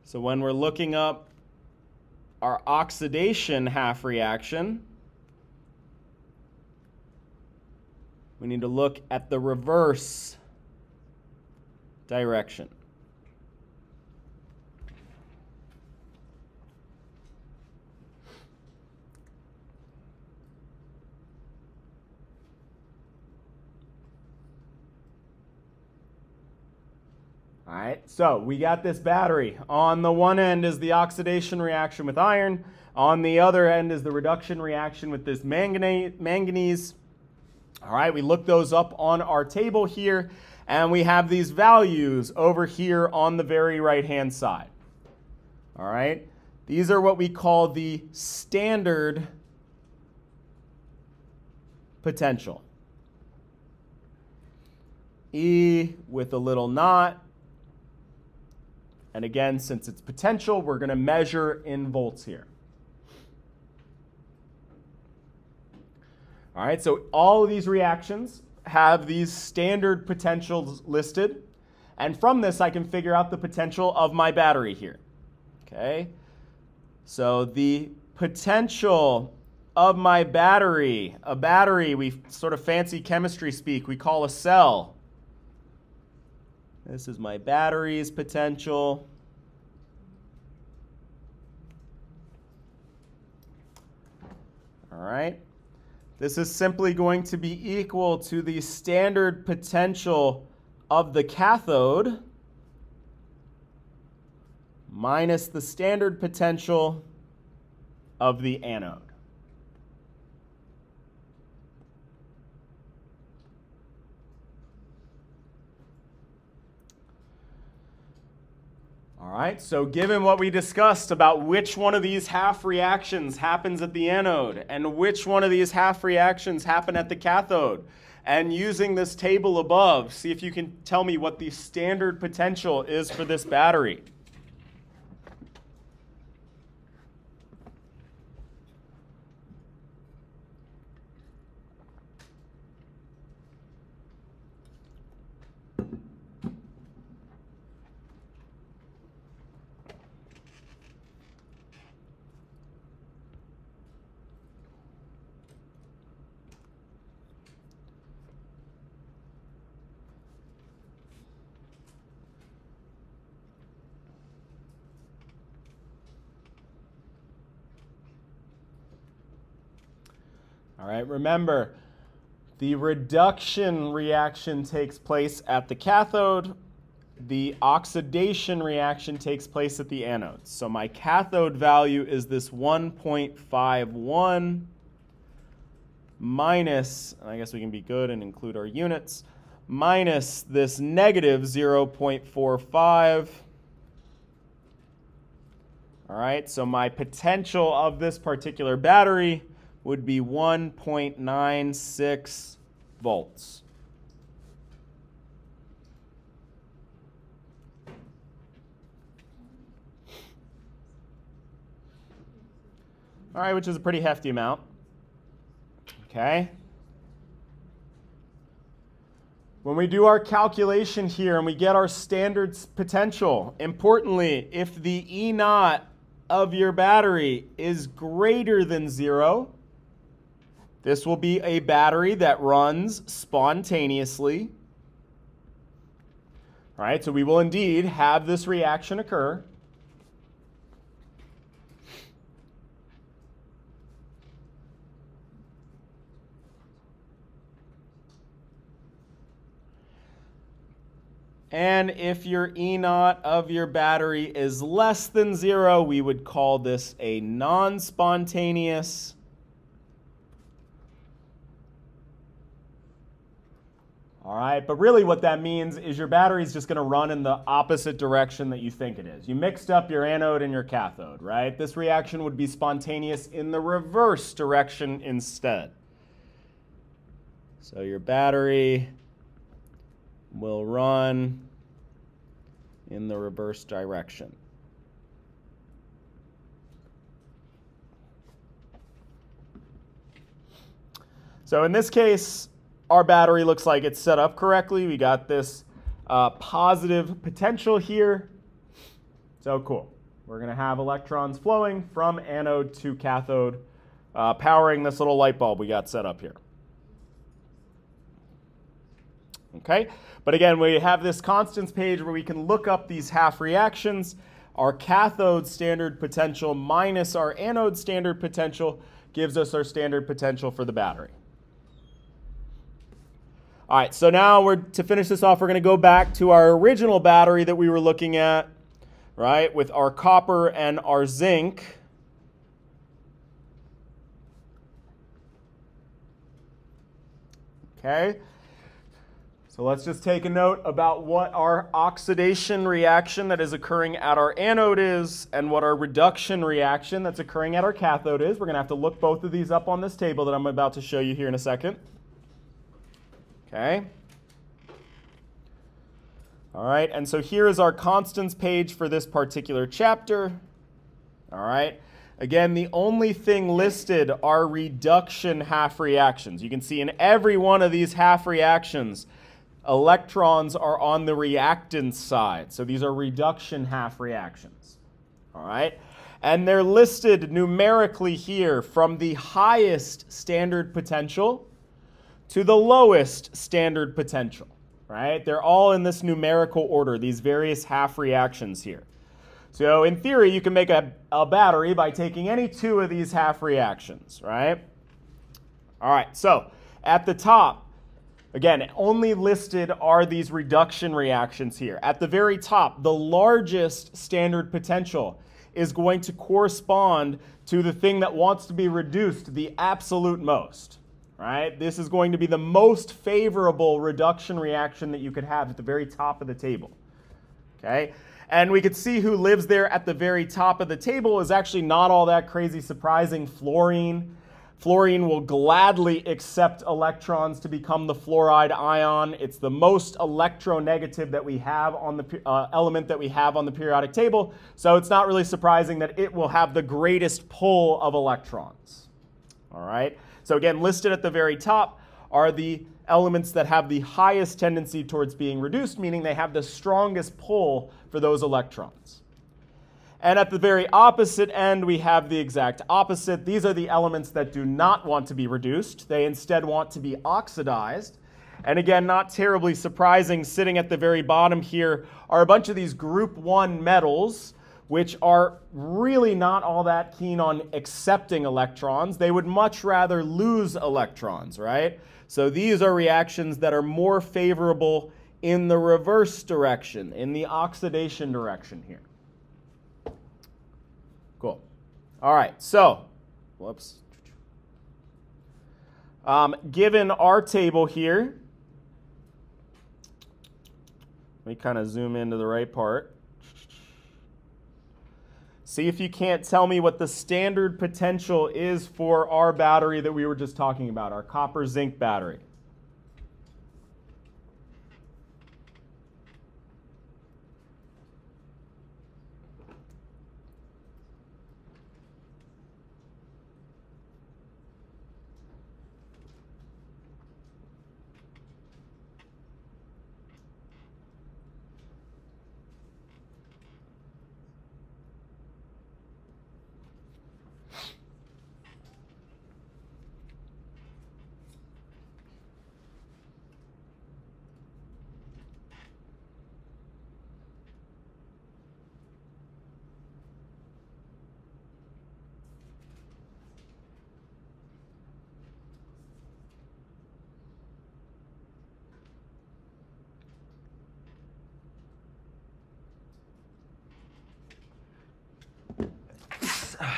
So when we're looking up our oxidation half reaction, we need to look at the reverse direction. All right, so we got this battery. On the one end is the oxidation reaction with iron. On the other end is the reduction reaction with this manganese. All right, we look those up on our table here, and we have these values over here on the very right-hand side. All right, these are what we call the standard potential. E with a little knot. And again, since it's potential, we're going to measure in volts here. All right, so all of these reactions have these standard potentials listed. And from this, I can figure out the potential of my battery here. Okay, so the potential of my battery, a battery, we sort of fancy chemistry speak, we call a cell. This is my battery's potential. All right? This is simply going to be equal to the standard potential of the cathode minus the standard potential of the anode. All right, so given what we discussed about which one of these half reactions happens at the anode and which one of these half reactions happen at the cathode, and using this table above, see if you can tell me what the standard potential is for this battery. All right, remember, the reduction reaction takes place at the cathode. The oxidation reaction takes place at the anode. So my cathode value is this 1.51 minus, I guess we can be good and include our units, minus this negative 0.45. All right, so my potential of this particular battery would be 1.96 volts. All right, which is a pretty hefty amount. Okay. When we do our calculation here and we get our standard potential, importantly, if the E naught of your battery is greater than 0, this will be a battery that runs spontaneously. All right, so we will indeed have this reaction occur. And if your E naught of your battery is less than 0, we would call this a non-spontaneous. All right, but really what that means is your battery is just going to run in the opposite direction that you think it is. You mixed up your anode and your cathode, right? This reaction would be spontaneous in the reverse direction instead. So your battery will run in the reverse direction. So in this case, our battery looks like it's set up correctly. We got this positive potential here. So cool. We're going to have electrons flowing from anode to cathode, powering this little light bulb we got set up here. Okay, but again, we have this constants page where we can look up these half reactions. Our cathode standard potential minus our anode standard potential gives us our standard potential for the battery. All right, so now to finish this off, we're going to go back to our original battery that we were looking at, right, with our copper and our zinc. Okay, so let's just take a note about what our oxidation reaction that is occurring at our anode is and what our reduction reaction that's occurring at our cathode is. We're going to have to look both of these up on this table that I'm about to show you here in a second. Okay. All right, and so here is our constants page for this particular chapter. All right. Again, the only thing listed are reduction half reactions. You can see in every one of these half reactions, electrons are on the reactant side. So these are reduction half reactions. All right. And they're listed numerically here from the highest standard potential to the lowest standard potential, right? They're all in this numerical order, these various half reactions here. So in theory, you can make a battery by taking any two of these half reactions, right? All right, so at the top, again, only listed are these reduction reactions here. At the very top, the largest standard potential is going to correspond to the thing that wants to be reduced the absolute most, right? This is going to be the most favorable reduction reaction that you could have at the very top of the table, okay? And we could see who lives there at the very top of the table is actually not all that crazy surprising. Fluorine. Fluorine will gladly accept electrons to become the fluoride ion. It's the most electronegative that we have on the element that we have on the periodic table. So it's not really surprising that it will have the greatest pull of electrons. All right. So again, listed at the very top are the elements that have the highest tendency towards being reduced, meaning they have the strongest pull for those electrons. And at the very opposite end, we have the exact opposite. These are the elements that do not want to be reduced. They instead want to be oxidized. And again, not terribly surprising, sitting at the very bottom here are a bunch of these group 1 metals, which are really not all that keen on accepting electrons. They would much rather lose electrons, right? So these are reactions that are more favorable in the reverse direction, in the oxidation direction here. Cool. All right, so, whoops. Given our table here, let me kind of zoom into the right part. See if you can't tell me what the standard potential is for our battery that we were just talking about, our copper zinc battery.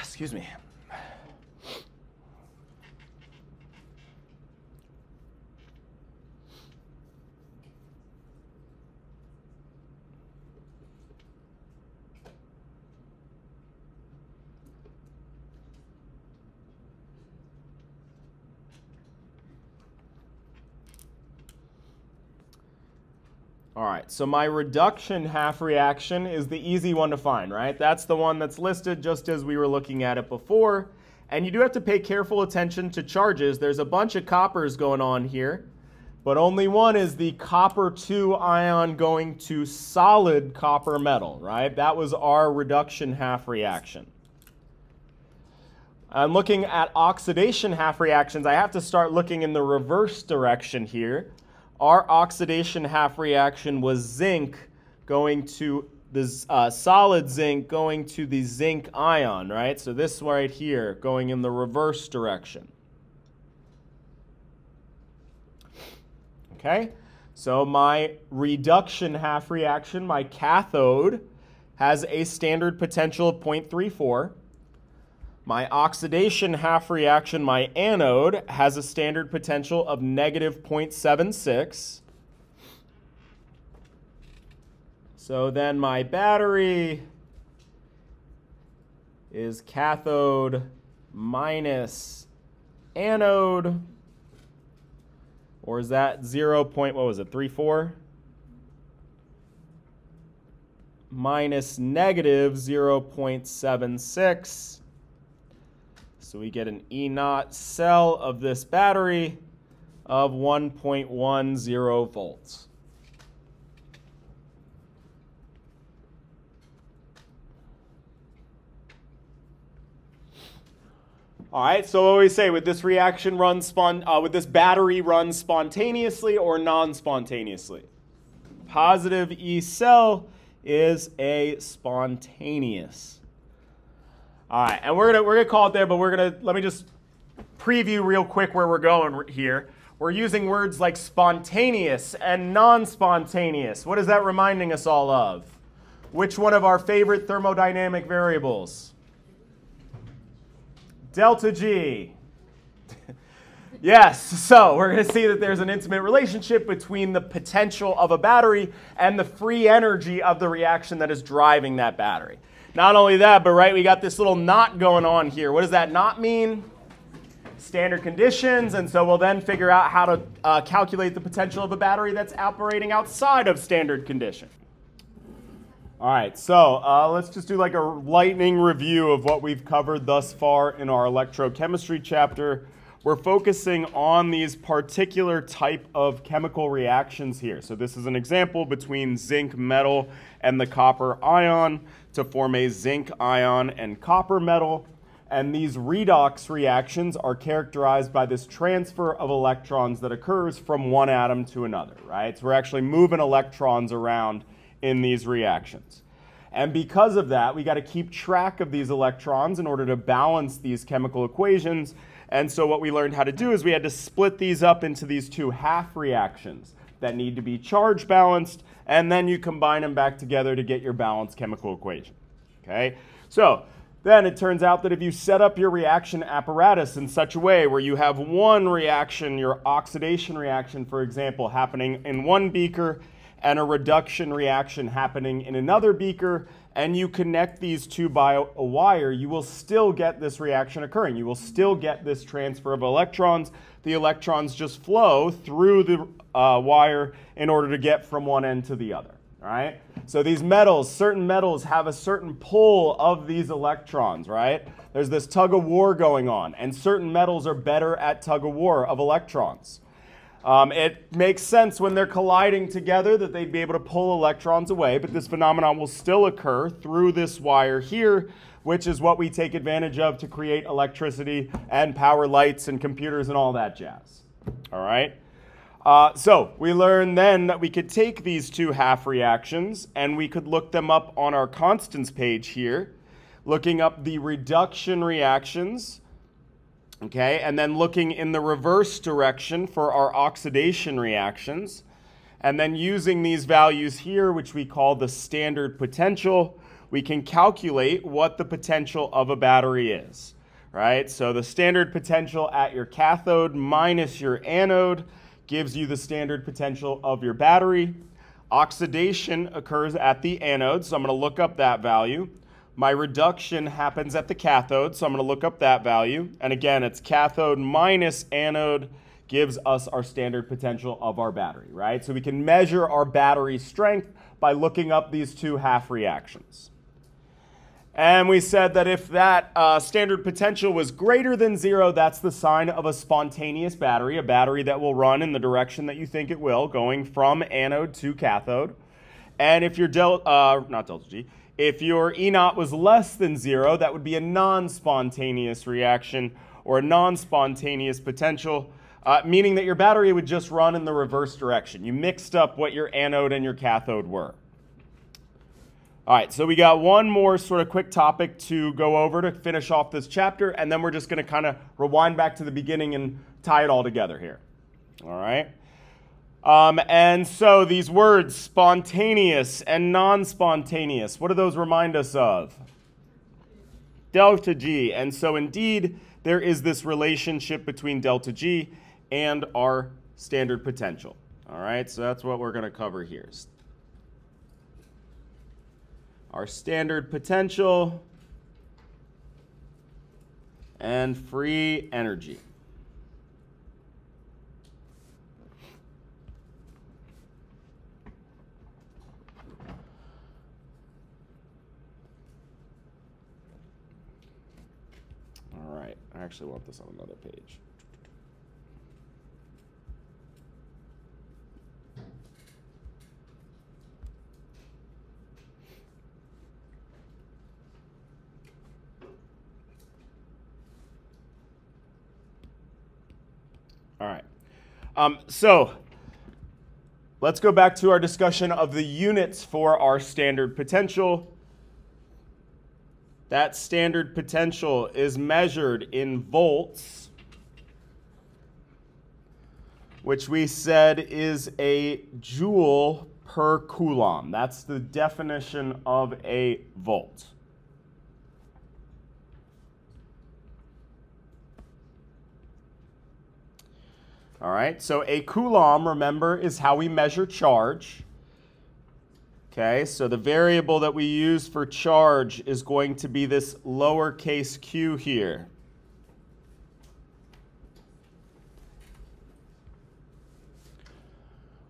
Excuse me. All right, so my reduction half reaction is the easy one to find, right? That's the one that's listed just as we were looking at it before. And you do have to pay careful attention to charges. There's a bunch of coppers going on here, but only one is the copper 2 ion going to solid copper metal, right? That was our reduction half reaction. I'm looking at oxidation half reactions. I have to start looking in the reverse direction here. Our oxidation half reaction was zinc going to the solid zinc going to the zinc ion, right? So this right here going in the reverse direction. Okay, so my reduction half reaction, my cathode, has a standard potential of 0.34. My oxidation half reaction, my anode, has a standard potential of negative 0.76. So then my battery is cathode minus anode, or is that 0.34? Minus negative 0.76. So we get an E0 cell of this battery of 1.10 volts. All right, so what do we say? Would this reaction run would this battery run spontaneously or non-spontaneously? Positive E cell is a spontaneous. All right, and we're gonna call it there, but let me just preview real quick where we're going here. We're using words like spontaneous and non-spontaneous. What is that reminding us all of? Which one of our favorite thermodynamic variables? Delta G. Yes, so we're going to see that there's an intimate relationship between the potential of a battery and the free energy of the reaction that is driving that battery. Not only that, but right, we got this little knot going on here. What does that knot mean? Standard conditions, and so we'll then figure out how to calculate the potential of a battery that's operating outside of standard condition. All right, so let's just do like a lightning review of what we've covered thus far in our electrochemistry chapter. We're focusing on these particular type of chemical reactions here. So this is an example between zinc metal and the copper ion to form a zinc ion and copper metal. And these redox reactions are characterized by this transfer of electrons that occurs from one atom to another, right? So we're actually moving electrons around in these reactions. And because of that, we got to keep track of these electrons in order to balance these chemical equations. And so what we learned how to do is we had to split these up into these two half reactions that need to be charge balanced, and then you combine them back together to get your balanced chemical equation. Okay? So then it turns out that if you set up your reaction apparatus in such a way where you have one reaction, your oxidation reaction, for example, happening in one beaker and a reduction reaction happening in another beaker, and you connect these two by a wire, you will still get this reaction occurring. You will still get this transfer of electrons. The electrons just flow through the wire in order to get from one end to the other. All right? So these metals, certain metals have a certain pull of these electrons, right? There's this tug of war going on, and certain metals are better at tug of war of electrons. It makes sense when they're colliding together that they'd be able to pull electrons away, but this phenomenon will still occur through this wire here, which is what we take advantage of to create electricity and power lights and computers and all that jazz. All right? So we learned then that we could take these two half reactions and we could look them up on our constants page here, looking up the reduction reactions. Okay, and then looking in the reverse direction for our oxidation reactions, and then using these values here, which we call the standard potential, we can calculate what the potential of a battery is, right? So the standard potential at your cathode minus your anode gives you the standard potential of your battery. Oxidation occurs at the anode, so I'm going to look up that value. My reduction happens at the cathode, so I'm going to look up that value. And again, it's cathode minus anode gives us our standard potential of our battery, right? So we can measure our battery strength by looking up these two half reactions. And we said that if that standard potential was greater than 0, that's the sign of a spontaneous battery, a battery that will run in the direction that you think it will, going from anode to cathode. And if your if your E naught was less than 0, that would be a non-spontaneous reaction or a non-spontaneous potential, meaning that your battery would just run in the reverse direction. You mixed up what your anode and your cathode were. All right, so we got one more sort of quick topic to go over to finish off this chapter, and then we're just going to kind of rewind back to the beginning and tie it all together here. All right? And so these words, spontaneous and non-spontaneous, what do those remind us of? Delta G. And so indeed, there is this relationship between delta G and our standard potential. All right, so that's what we're going to cover here. Our standard potential and free energy. All right, I actually want this on another page. All right. So let's go back to our discussion of the units for our standard potential. That standard potential is measured in volts which we said is a joule per coulomb. That's the definition of a volt. All right, so a coulomb, remember, is how we measure charge. Okay, so the variable that we use for charge is going to be this lowercase q here.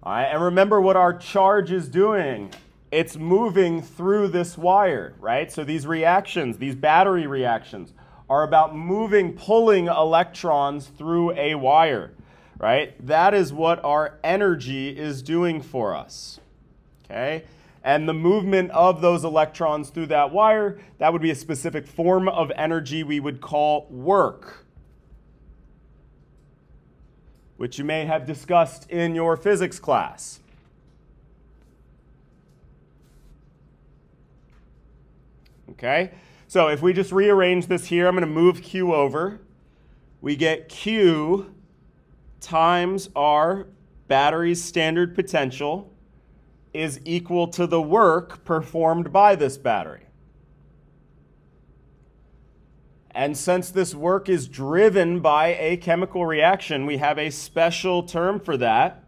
All right, and remember what our charge is doing. It's moving through this wire, right? So these reactions, these battery reactions, are about moving, pulling electrons through a wire, right? That is what our energy is doing for us, okay? And the movement of those electrons through that wire, that would be a specific form of energy we would call work, which you may have discussed in your physics class. Okay, so if we just rearrange this here, I'm going to move Q over. We get Q times our battery's standard potential is equal to the work performed by this battery. And since this work is driven by a chemical reaction, we have a special term for that.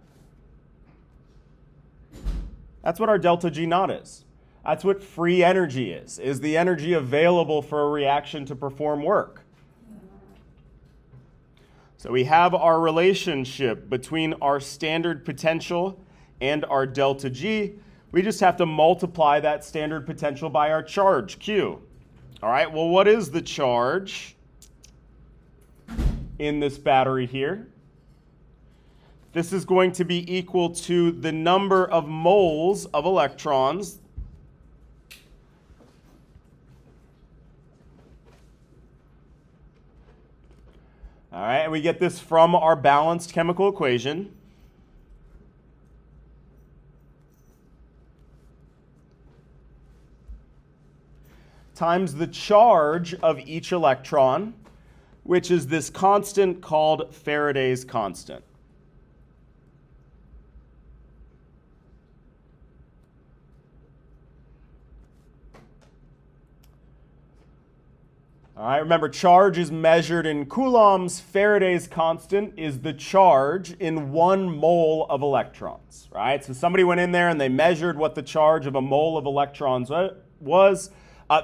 That's what our delta G naught is. That's what free energy is the energy available for a reaction to perform work. So we have our relationship between our standard potential and our delta G. We just have to multiply that standard potential by our charge, Q. All right, well, what is the charge in this battery here? This is going to be equal to the number of moles of electrons all right, and we get this from our balanced chemical equation. Times the charge of each electron, which is this constant called Faraday's constant. All right, remember, charge is measured in coulombs. Faraday's constant is the charge in 1 mole of electrons, right? So somebody went in there and they measured what the charge of a mole of electrons was.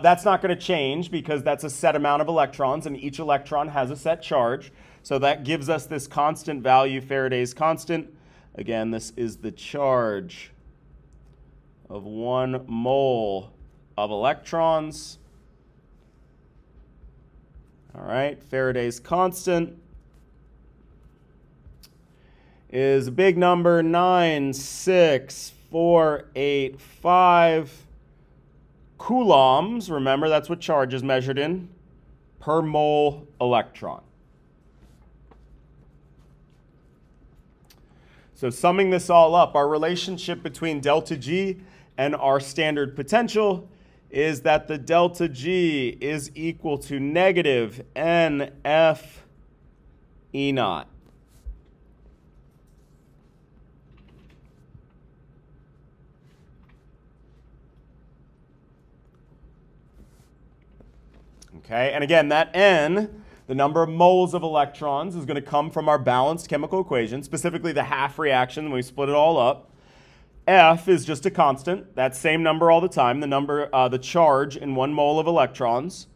That's not going to change because that's a set amount of electrons, and each electron has a set charge. So that gives us this constant value, Faraday's constant. Again, this is the charge of 1 mole of electrons. All right, Faraday's constant is a big number, 96485 coulombs. Remember, that's what charge is measured in, per mole electron. So summing this all up, our relationship between delta G and our standard potential is that the delta G is equal to negative NF E naught. Okay, and again, that N, the number of moles of electrons, is going to come from our balanced chemical equation, specifically the half reaction when we split it all up. F is just a constant, that same number all the time, the charge in 1 mole of electrons.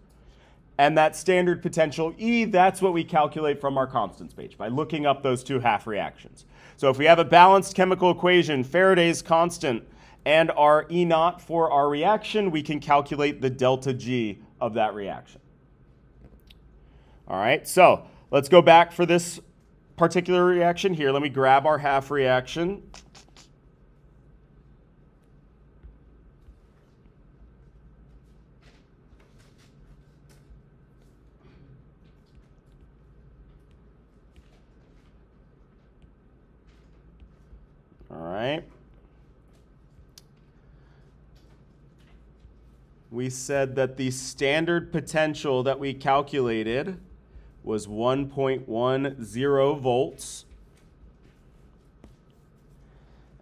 And that standard potential E, that's what we calculate from our constants page by looking up those 2 half reactions. So if we have a balanced chemical equation, Faraday's constant, and our E naught for our reaction, we can calculate the delta G of that reaction. All right, so let's go back for this particular reaction here. Let me grab our half reaction. All right. We said that the standard potential that we calculated was 1.10 volts.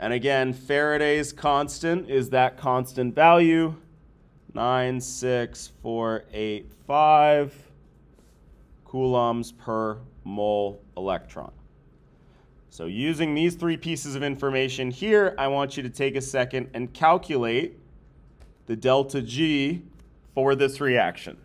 And again, Faraday's constant is that constant value, 96485 coulombs per mole electron. So using these three pieces of information here, I want you to take a second and calculate the delta G for this reaction.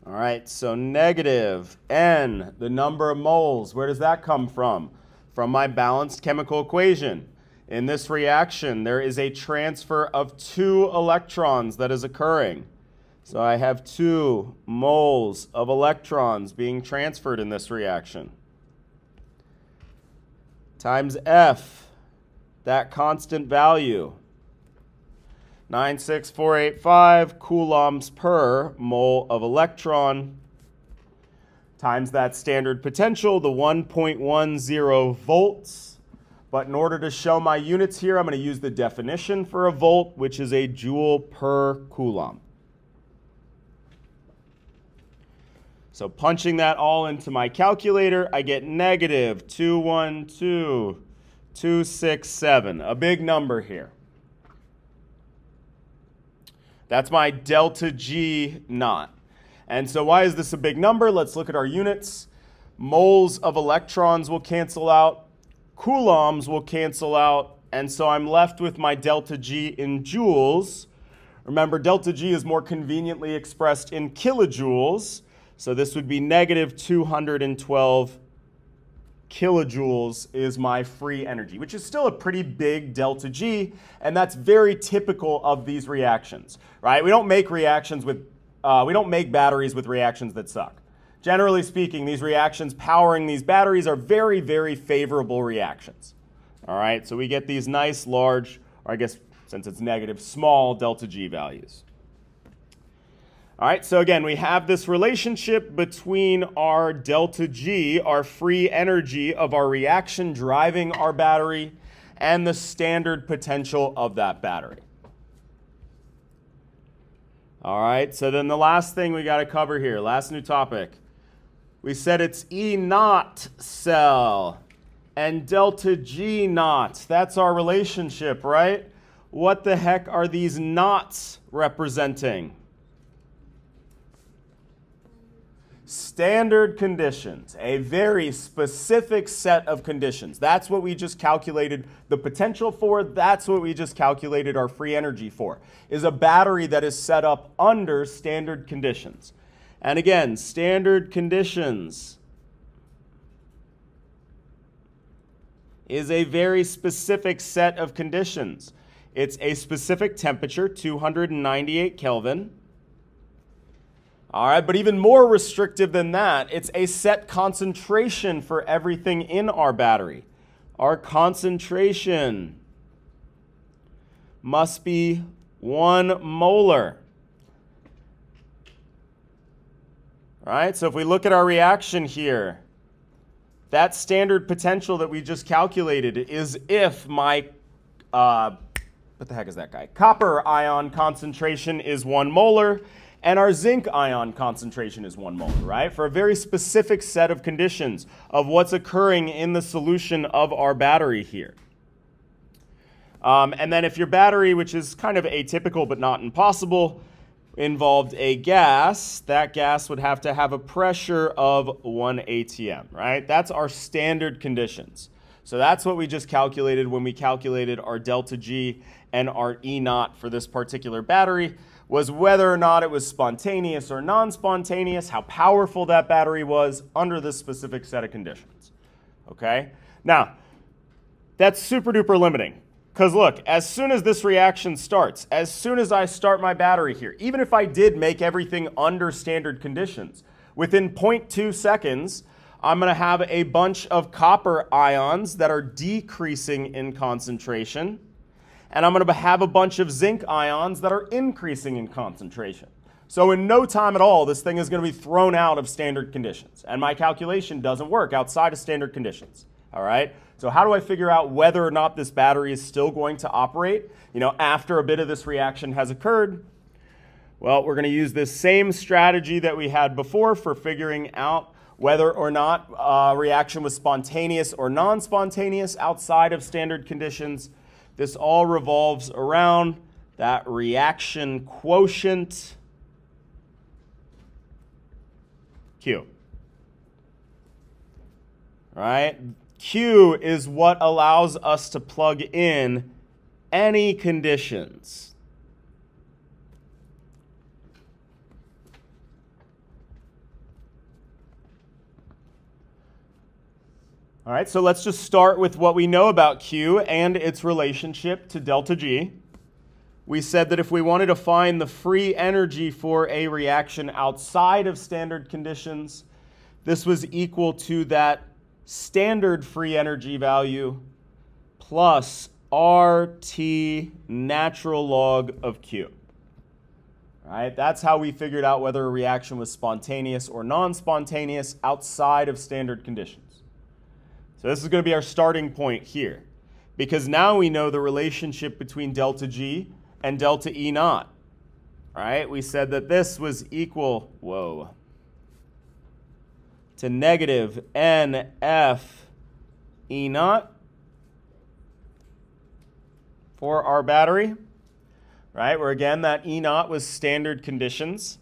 All right, so negative N, the number of moles, where does that come from? From my balanced chemical equation. In this reaction, there is a transfer of 2 electrons that is occurring. So I have 2 moles of electrons being transferred in this reaction. Times F, that constant value. 96485 coulombs per mole of electron times that standard potential, the 1.10 volts. But in order to show my units here, I'm going to use the definition for a volt, which is a joule per coulomb. So punching that all into my calculator, I get negative 212,267, a big number here. That's my delta G naught. And so why is this a big number? Let's look at our units. Moles of electrons will cancel out. Coulombs will cancel out. And so I'm left with my delta G in joules. Remember, delta G is more conveniently expressed in kilojoules. So this would be negative 212 kilojoules is my free energy, which is still a pretty big delta G, and that's very typical of these reactions, right? We don't make batteries with reactions that suck. Generally speaking, these reactions powering these batteries are very, very favorable reactions. All right, so we get these nice large, or I guess since it's negative, small delta G values. All right, so again, we have this relationship between our delta G, our free energy of our reaction driving our battery, and the standard potential of that battery. All right, so then the last thing we got to cover here, last new topic. We said it's E naught cell and delta G naught. That's our relationship, right? What the heck are these knots representing? Standard conditions, a very specific set of conditions. That's what we just calculated the potential for. That's what we just calculated our free energy for, is a battery that is set up under standard conditions. And again, standard conditions is a very specific set of conditions. It's a specific temperature, 298 Kelvin. All right, but even more restrictive than that, it's a set concentration for everything in our battery. Our concentration must be 1 molar. All right, so if we look at our reaction here, that standard potential that we just calculated is if my, what the heck is that guy? Copper ion concentration is 1 molar. And our zinc ion concentration is 1 molar, right? For a very specific set of conditions of what's occurring in the solution of our battery here. And then if your battery, which is kind of atypical but not impossible, involved a gas, that gas would have to have a pressure of 1 atm, right? That's our standard conditions. So that's what we just calculated when we calculated our delta G and our E naught for this particular battery, was whether or not it was spontaneous or non-spontaneous, how powerful that battery was under this specific set of conditions. Okay? Now, that's super duper limiting. Because look, as soon as this reaction starts, as soon as I start my battery here, even if I did make everything under standard conditions, within 0.2 seconds, I'm going to have a bunch of copper ions that are decreasing in concentration, and I'm going to have a bunch of zinc ions that are increasing in concentration. So in no time at all, this thing is going to be thrown out of standard conditions, and my calculation doesn't work outside of standard conditions. All right? So how do I figure out whether or not this battery is still going to operate, after a bit of this reaction has occurred? Well, we're going to use this same strategy that we had before for figuring out whether or not a reaction was spontaneous or non-spontaneous outside of standard conditions. This all revolves around that reaction quotient, Q. All right? Q is what allows us to plug in any conditions. All right, so let's just start with what we know about Q and its relationship to delta G. We said that if we wanted to find the free energy for a reaction outside of standard conditions, this was equal to that standard free energy value plus RT natural log of Q. All right, that's how we figured out whether a reaction was spontaneous or non-spontaneous outside of standard conditions. So this is going to be our starting point here, because now we know the relationship between delta G and delta E naught. All right, we said that this was equal, to negative NF E naught for our battery, right? Where again, that E naught was standard conditions.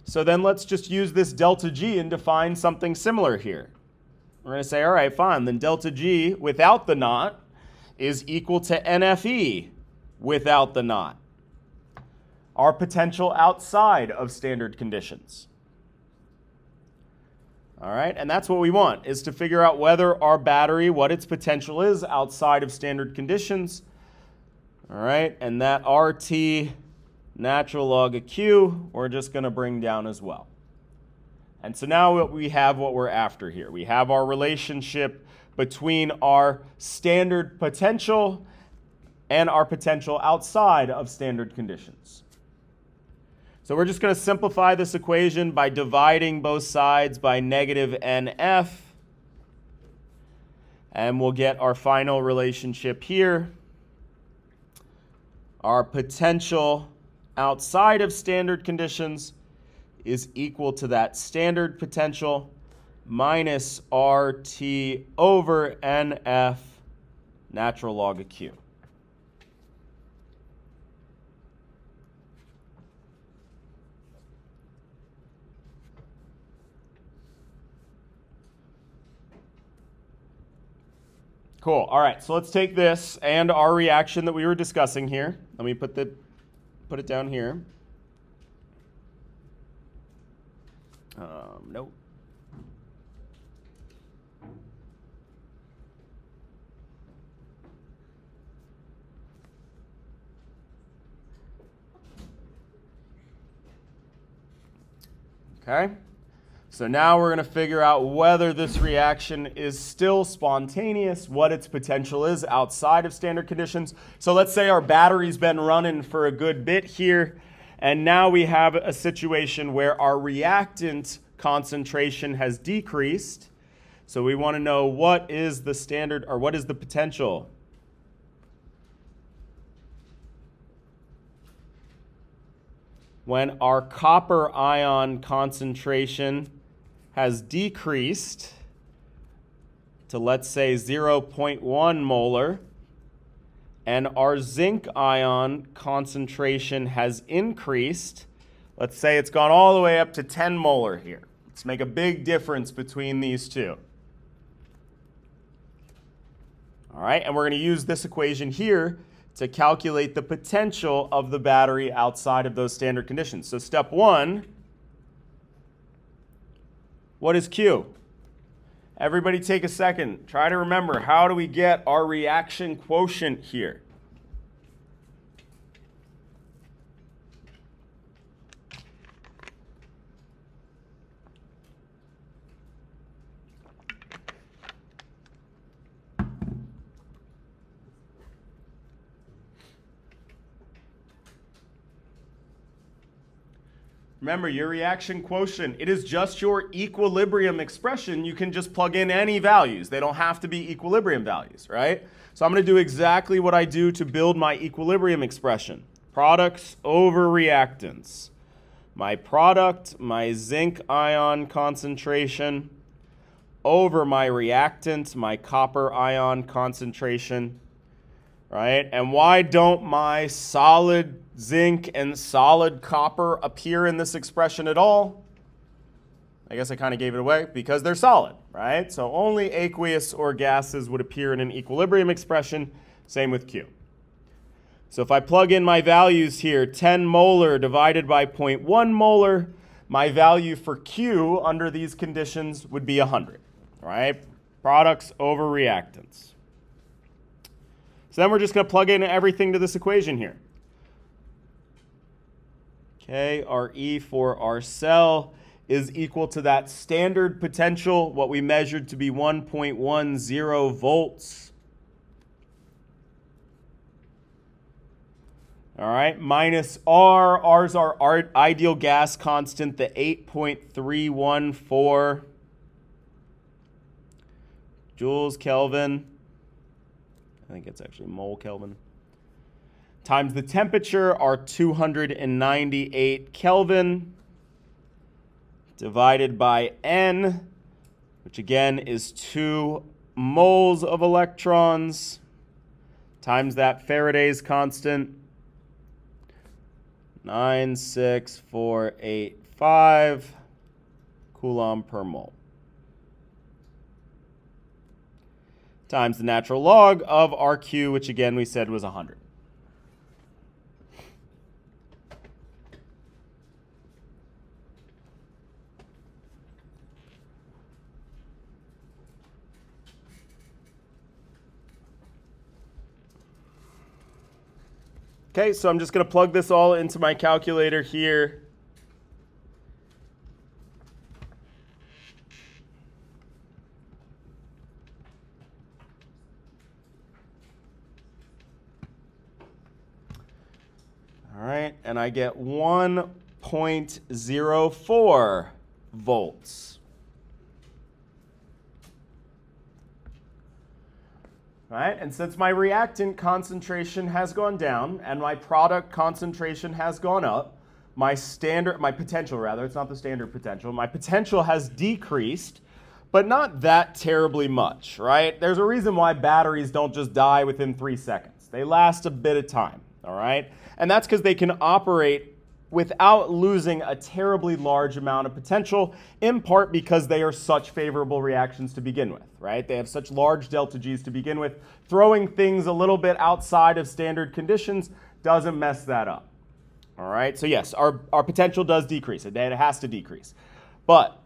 So then let's just use this delta G and define something similar here. We're going to say, all right, fine, then delta G without the naught is equal to NFE without the naught, our potential outside of standard conditions. All right, and that's what we want, is to figure out whether our battery, what its potential is outside of standard conditions. All right, and that RT natural log of Q, we're just going to bring down as well. And so now we have what we're after here. We have our relationship between our standard potential and our potential outside of standard conditions. So we're just going to simplify this equation by dividing both sides by negative NF. And we'll get our final relationship here. Our potential outside of standard conditions is equal to that standard potential minus RT over NF natural log of Q. Cool. All right, so let's take this and our reaction that we were discussing here. Let me put it down here. Nope. Okay. So now we're going to figure out whether this reaction is still spontaneous, what its potential is outside of standard conditions. So let's say our battery's been running for a good bit here, and now we have a situation where our reactant concentration has decreased. So we want to know what is the standard, or what is the potential. When our copper ion concentration has decreased to, let's say, 0.1 molar, and our zinc ion concentration has increased, let's say it's gone all the way up to 10 molar here. Let's make a big difference between these two. All right, and we're going to use this equation here to calculate the potential of the battery outside of those standard conditions. So step one, what is Q? Everybody take a second. Try to remember, how do we get our reaction quotient here? Remember, your reaction quotient, it is just your equilibrium expression. You can just plug in any values. They don't have to be equilibrium values, right? So I'm going to do exactly what I do to build my equilibrium expression. Products over reactants. My product, my zinc ion concentration, over my reactant, my copper ion concentration, right? And why don't my solid zinc and solid copper appear in this expression at all? I guess I kind of gave it away, because they're solid, right? So only aqueous or gases would appear in an equilibrium expression. Same with Q. So if I plug in my values here, 10 molar divided by 0.1 molar, my value for Q under these conditions would be 100, right? Products over reactants. So then we're just going to plug in everything to this equation here. Okay, our E for our cell is equal to that standard potential, what we measured to be 1.10 volts. All right, minus R. R's our ideal gas constant, the 8.314 joules Kelvin. I think it's actually mole Kelvin. Times the temperature, our 298 Kelvin, divided by N, which again is 2 moles of electrons, times that Faraday's constant, 96485 Coulomb per mole, times the natural log of our Q, which again we said was 100. Okay, so I'm just going to plug this all into my calculator here. All right, and I get 1.04 volts. Right? And since my reactant concentration has gone down and my product concentration has gone up, my potential rather, it's not the standard potential, my potential has decreased, but not that terribly much, right? There's a reason why batteries don't just die within 3 seconds. They last a bit of time, all right? And that's because they can operate without losing a terribly large amount of potential, in part because they are such favorable reactions to begin with, right? They have such large delta G's to begin with. Throwing things a little bit outside of standard conditions doesn't mess that up, all right? So yes, our potential does decrease. It has to decrease, but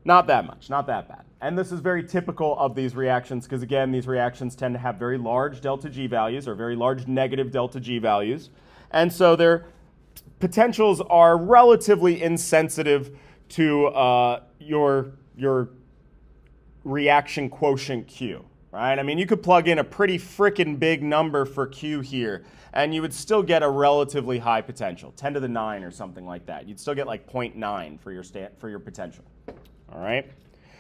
not that much, not that bad. And this is very typical of these reactions because, again, these reactions tend to have very large delta G values or very large negative delta G values. And so their potentials are relatively insensitive to your reaction quotient Q, right? I mean, you could plug in a pretty frickin' big number for Q here, and you would still get a relatively high potential, 10 to the 9 or something like that. You'd still get like 0.9 for your potential, all right?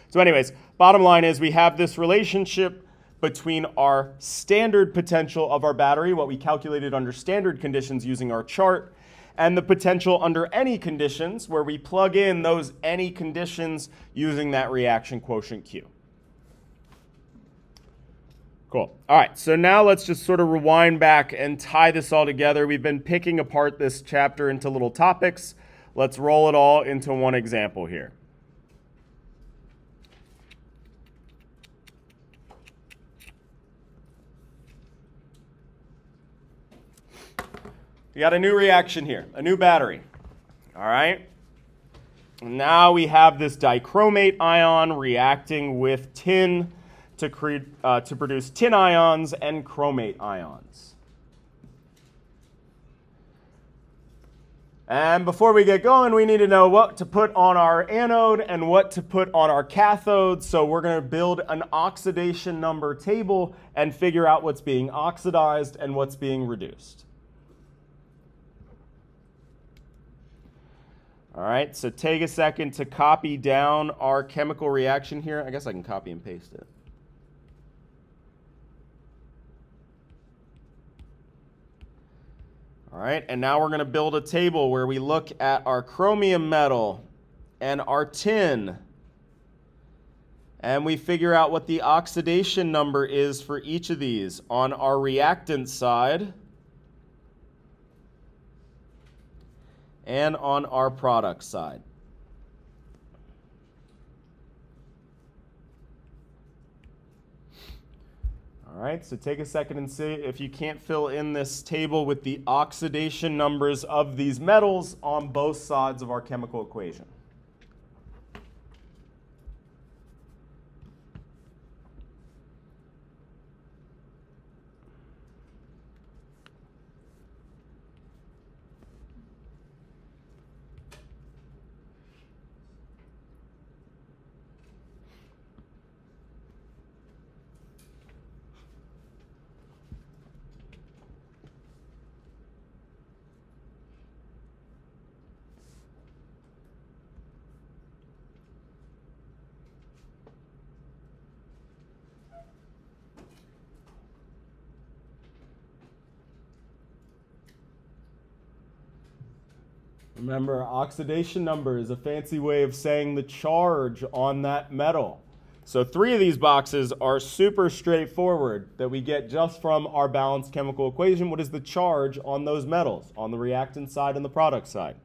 So anyways, bottom line is we have this relationship between our standard potential of our battery, what we calculated under standard conditions using our chart, and the potential under any conditions where we plug in those any conditions using that reaction quotient Q. Cool. All right, so now let's just sort of rewind back and tie this all together. We've been picking apart this chapter into little topics. Let's roll it all into one example here. We got a new reaction here, a new battery, all right? Now we have this dichromate ion reacting with tin to produce tin ions and chromate ions. And before we get going, we need to know what to put on our anode and what to put on our cathode. So we're going to build an oxidation number table and figure out what's being oxidized and what's being reduced. All right, so take a second to copy down our chemical reaction here. I guess I can copy and paste it. All right, and now we're going to build a table where we look at our chromium metal and our tin, and we figure out what the oxidation number is for each of these on our reactant side and on our product side. All right, so take a second and see if you can't fill in this table with the oxidation numbers of these metals on both sides of our chemical equation. Remember, oxidation number is a fancy way of saying the charge on that metal. So 3 of these boxes are super straightforward that we get just from our balanced chemical equation. What is the charge on those metals on the reactant side and the product side?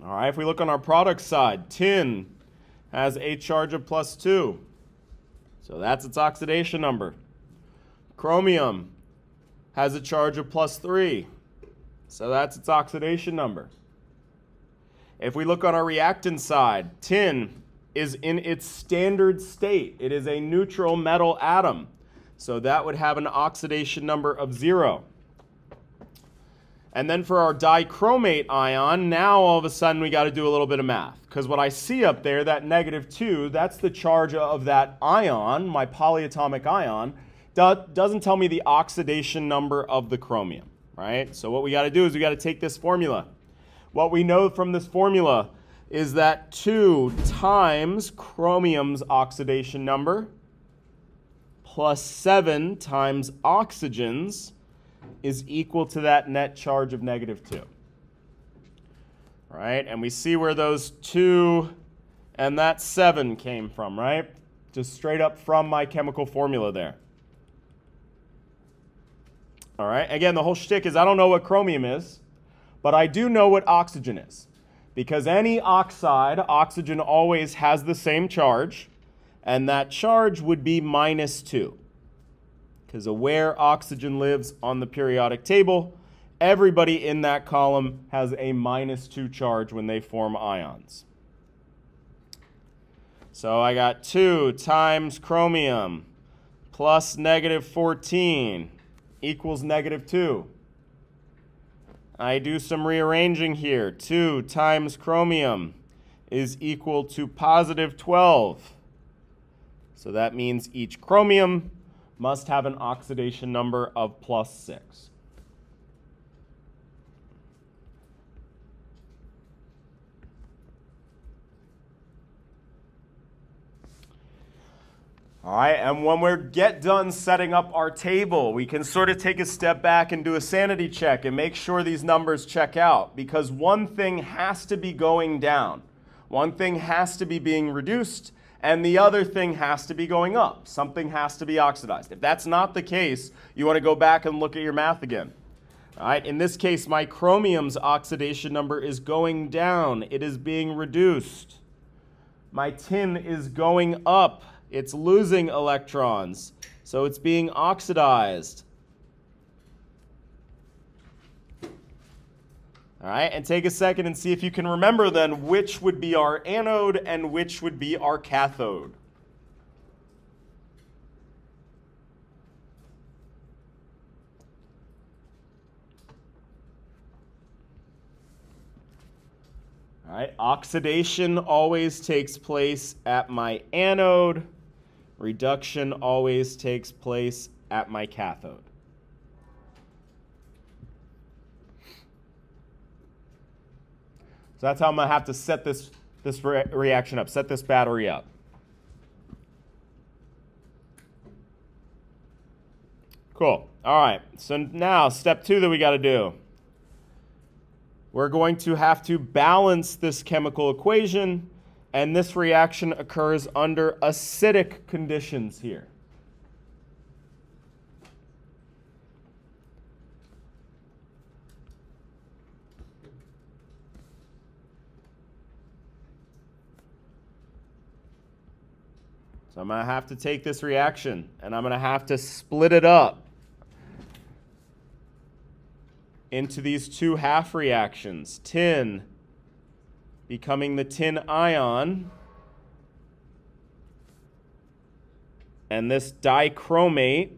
All right, if we look on our product side, tin has a charge of +2. So that's its oxidation number. Chromium has a charge of +3. So that's its oxidation number. If we look on our reactant side, tin is in its standard state. It is a neutral metal atom. So that would have an oxidation number of 0. And then for our dichromate ion, now all of a sudden we got to do a little bit of math. Because what I see up there, that -2, that's the charge of that ion, my polyatomic ion, doesn't tell me the oxidation number of the chromium, right? So what we got to do is we got to take this formula. What we know from this formula is that 2 times chromium's oxidation number plus 7 times oxygen's is equal to that net charge of -2. Right? And we see where those 2 and that 7 came from, right? Just straight up from my chemical formula there. All right? Again, the whole shtick is I don't know what chromium is, but I do know what oxygen is. Because any oxide, oxygen always has the same charge, and that charge would be -2. Because where oxygen lives on the periodic table, everybody in that column has a -2 charge when they form ions. So I got 2 times chromium plus -14 equals -2. I do some rearranging here. 2 times chromium is equal to +12. So that means each chromium must have an oxidation number of +6. All right, and when we get done setting up our table, we can sort of take a step back and do a sanity check and make sure these numbers check out, because one thing has to be going down. One thing has to be being reduced, and the other thing has to be going up. Something has to be oxidized. If that's not the case, you want to go back and look at your math again. All right, in this case, my chromium's oxidation number is going down. It is being reduced. My tin is going up. It's losing electrons, so it's being oxidized. All right, and take a second and see if you can remember then which would be our anode and which would be our cathode. All right, oxidation always takes place at my anode. Reduction always takes place at my cathode. So that's how I'm going to have to set this reaction up, set this battery up. Cool. All right, so now step 2 that we got to do. We're going to have to balance this chemical equation, and this reaction occurs under acidic conditions here. So I'm going to have to take this reaction, and I'm going to have to split it up into these two half reactions. Tin becoming the tin ion, and this dichromate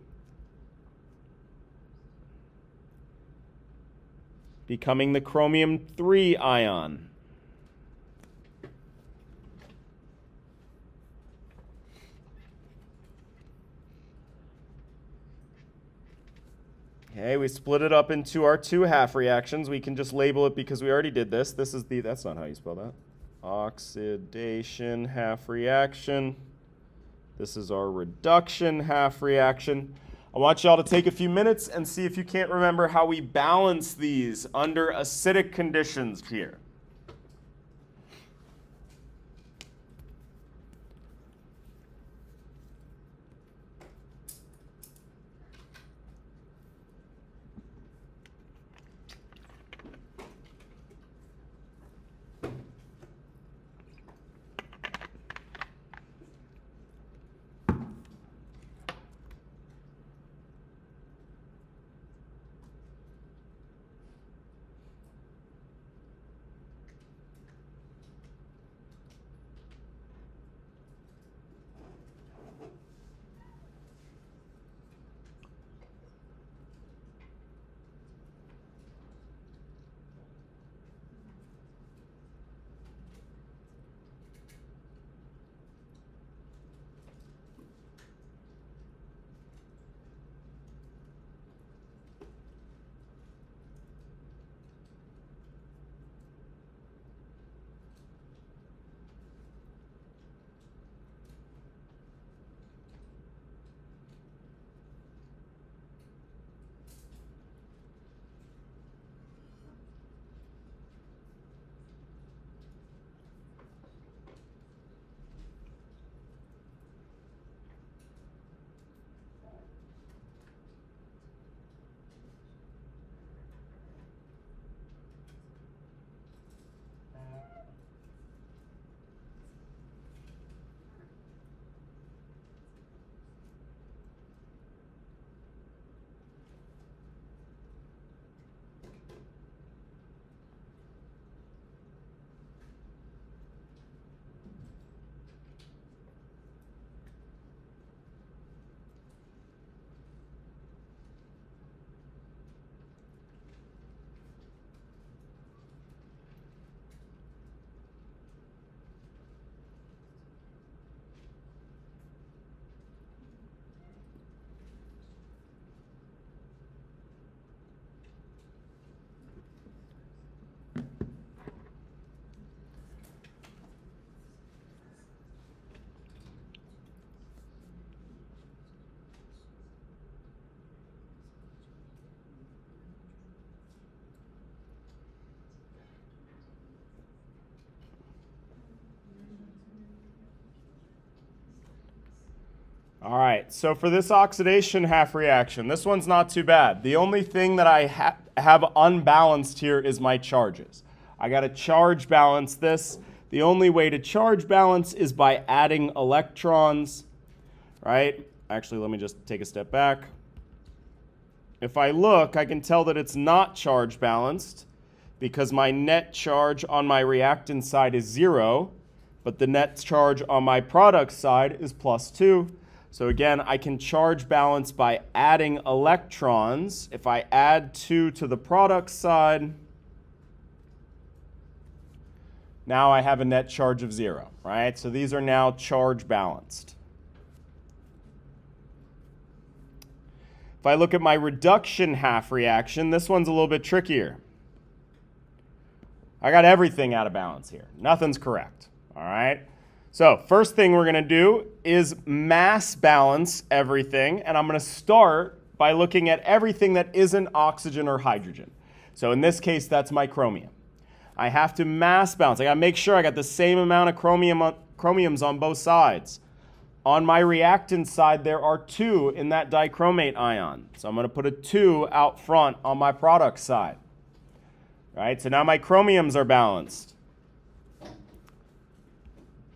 becoming the chromium 3 ion. Okay, we split it up into our two half reactions. We can just label it because we already did this. This is the, that's not how you spell that. Oxidation half reaction. This is our reduction half reaction. I want y'all to take a few minutes and see if you can't remember how we balance these under acidic conditions here. All right, so for this oxidation half reaction, this one's not too bad. The only thing that I have unbalanced here is my charges. I got to charge balance this. The only way to charge balance is by adding electrons, right? Actually, let me just take a step back. If I look, I can tell that it's not charge balanced because my net charge on my reactant side is 0, but the net charge on my product side is +2. So again, I can charge balance by adding electrons. If I add 2 to the product side, now I have a net charge of 0, right? So these are now charge balanced. If I look at my reduction half reaction, this one's a little bit trickier. I got everything out of balance here. Nothing's correct, all right? So first thing we're going to do is mass balance everything, and I'm going to start by looking at everything that isn't oxygen or hydrogen. So in this case, that's my chromium. I have to mass balance. I got to make sure I got the same amount of chromiums on both sides. On my reactant side, there are 2 in that dichromate ion. So I'm going to put a 2 out front on my product side. Right? So now my chromiums are balanced.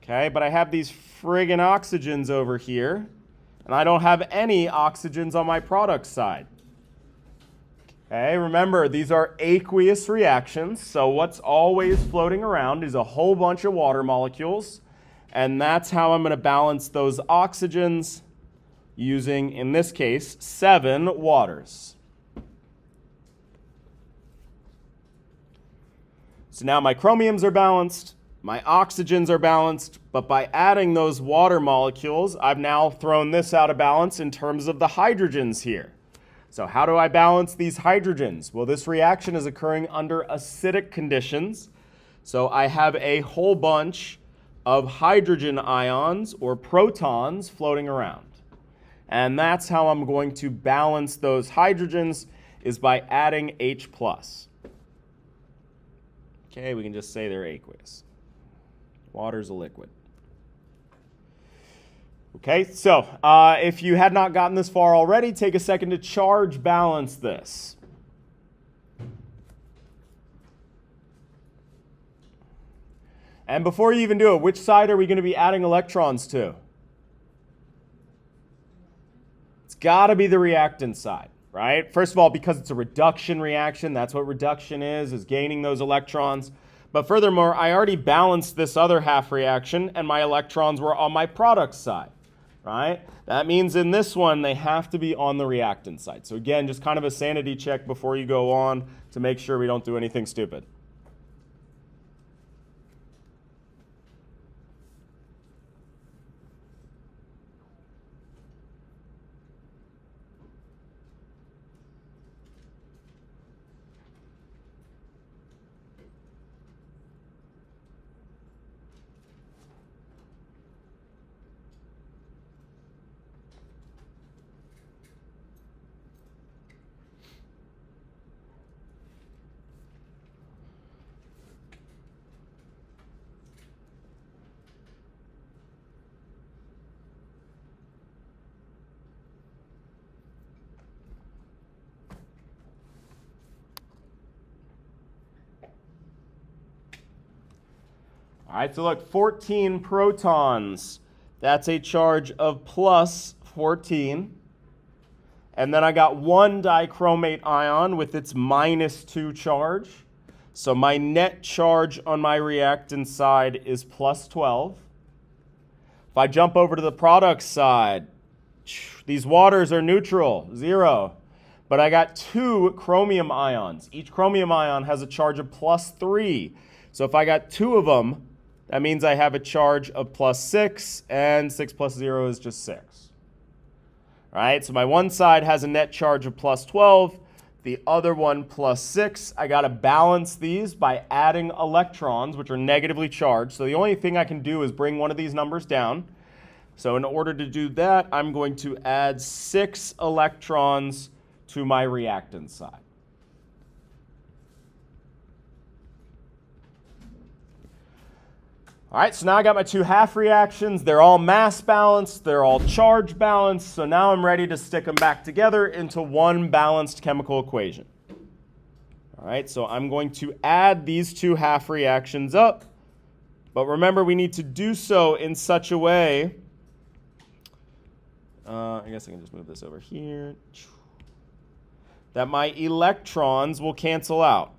Okay, but I have these friggin' oxygens over here, and I don't have any oxygens on my product side. Okay, remember, these are aqueous reactions, so what's always floating around is a whole bunch of water molecules, and that's how I'm going to balance those oxygens using, in this case, 7 waters. So now my chromiums are balanced. My oxygens are balanced, but by adding those water molecules, I've now thrown this out of balance in terms of the hydrogens here. So how do I balance these hydrogens? Well, this reaction is occurring under acidic conditions. So I have a whole bunch of hydrogen ions or protons floating around. And that's how I'm going to balance those hydrogens, is by adding H+. Okay, we can just say they're aqueous. Water's a liquid. Okay, so if you had not gotten this far already, take a second to charge balance this. And before you even do it, which side are we going to be adding electrons to? It's got to be the reactant side, right? First of all, because it's a reduction reaction, that's what reduction is gaining those electrons. But furthermore, I already balanced this other half reaction, and my electrons were on my product side, right? That means in this one, they have to be on the reactant side. So again, just kind of a sanity check before you go on to make sure we don't do anything stupid. All right, so look, 14 protons. That's a charge of plus 14. And then I got 1 dichromate ion with its -2 charge. So my net charge on my reactant side is plus 12. If I jump over to the product side, these waters are neutral, 0. But I got 2 chromium ions. Each chromium ion has a charge of plus 3. So if I got 2 of them, that means I have a charge of plus 6, and 6 plus 0 is just 6. All right, so my one side has a net charge of plus 12, the other one plus 6. I got to balance these by adding electrons, which are negatively charged. So the only thing I can do is bring one of these numbers down. So in order to do that, I'm going to add 6 electrons to my reactant side. All right, so now I got my two half reactions. They're all mass balanced, they're all charge balanced, so now I'm ready to stick them back together into one balanced chemical equation. All right, so I'm going to add these two half reactions up, but remember we need to do so in such a way, I guess I can just move this over here, that my electrons will cancel out.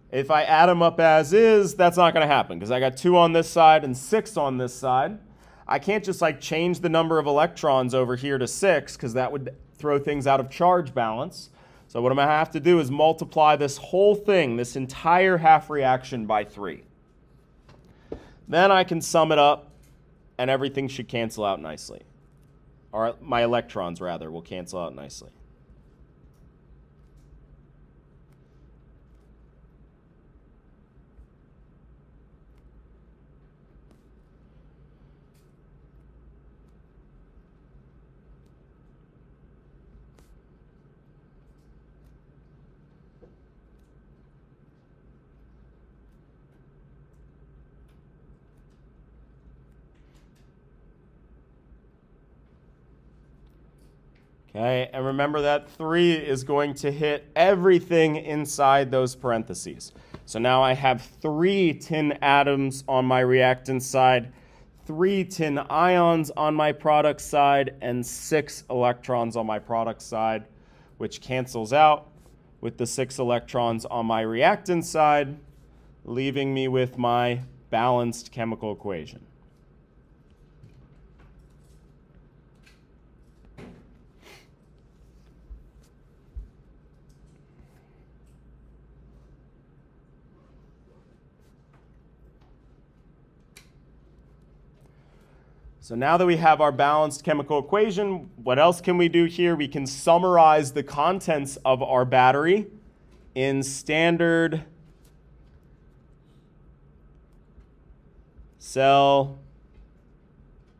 If I add them up as is, that's not going to happen because I got 2 on this side and 6 on this side. I can't just like change the number of electrons over here to 6 because that would throw things out of charge balance. So what I'm going to have to do is multiply this whole thing, this entire half reaction, by 3. Then I can sum it up and everything should cancel out nicely. Or my electrons, rather, will cancel out nicely. Okay, and remember that 3 is going to hit everything inside those parentheses. So now I have 3 tin atoms on my reactant side, 3 tin ions on my product side, and 6 electrons on my product side, which cancels out with the 6 electrons on my reactant side, leaving me with my balanced chemical equation. So now that we have our balanced chemical equation, what else can we do here? We can summarize the contents of our battery in standard cell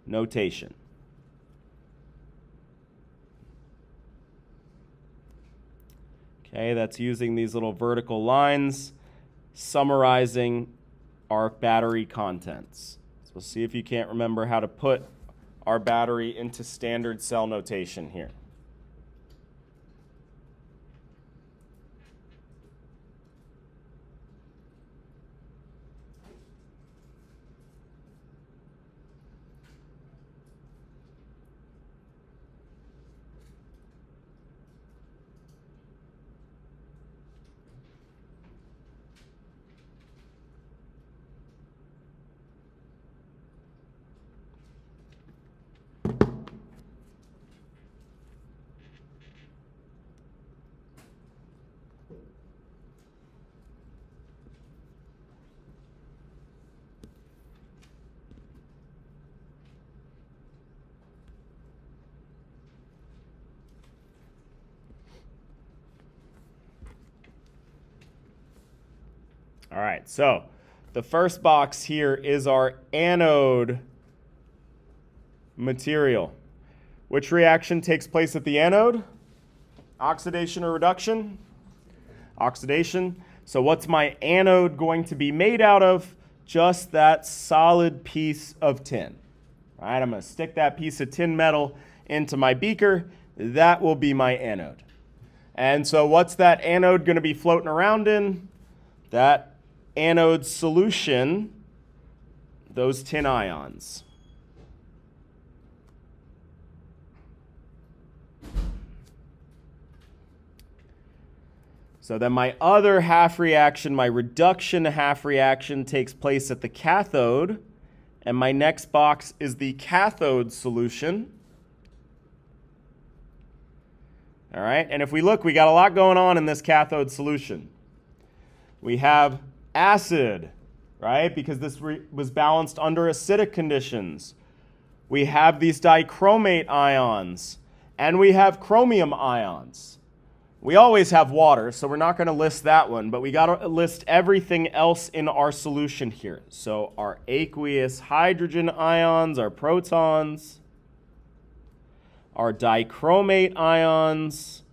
notation. Okay, that's using these little vertical lines summarizing our battery contents. So see if you can't remember how to put our battery into standard cell notation here. All right, so the first box here is our anode material. Which reaction takes place at the anode? Oxidation or reduction? Oxidation. So what's my anode going to be made out of? Just that solid piece of tin. All right, I'm going to stick that piece of tin metal into my beaker. That will be my anode. And so what's that anode going to be floating around in? That anode solution, those tin ions. So then my other half reaction, my reduction half reaction, takes place at the cathode, and my next box is the cathode solution. All right, and if we look, we got a lot going on in this cathode solution. We have acid, right, because this was balanced under acidic conditions. We have these dichromate ions, and we have chromium ions. We always have water, so we're not going to list that one, but we got to list everything else in our solution here. So our aqueous hydrogen ions, our protons, our dichromate ions,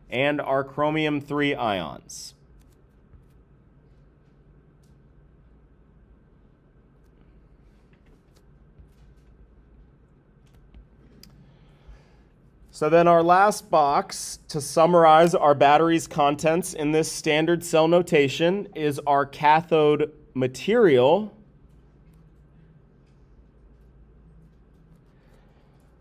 and our chromium 3 ions. So then our last box to summarize our battery's contents in this standard cell notation is our cathode material.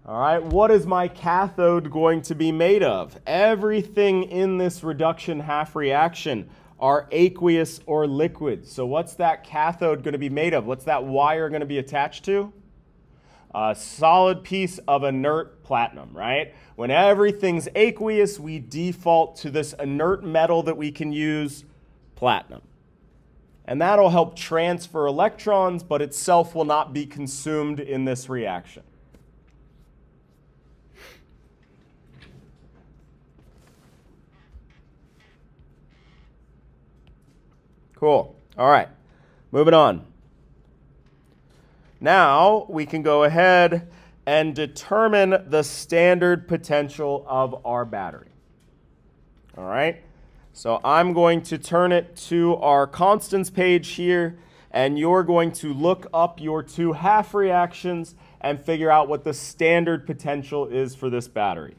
All right, what is my cathode going to be made of? Everything in this reduction half reaction are aqueous or liquid. So what's that cathode going to be made of? What's that wire going to be attached to? A solid piece of inert platinum, right? When everything's aqueous, we default to this inert metal that we can use, platinum. And that'll help transfer electrons, but itself will not be consumed in this reaction. Cool. All right, moving on. Now we can go ahead and determine the standard potential of our battery. All right, so I'm going to turn it to our constants page here, and you're going to look up your two half reactions and figure out what the standard potential is for this battery.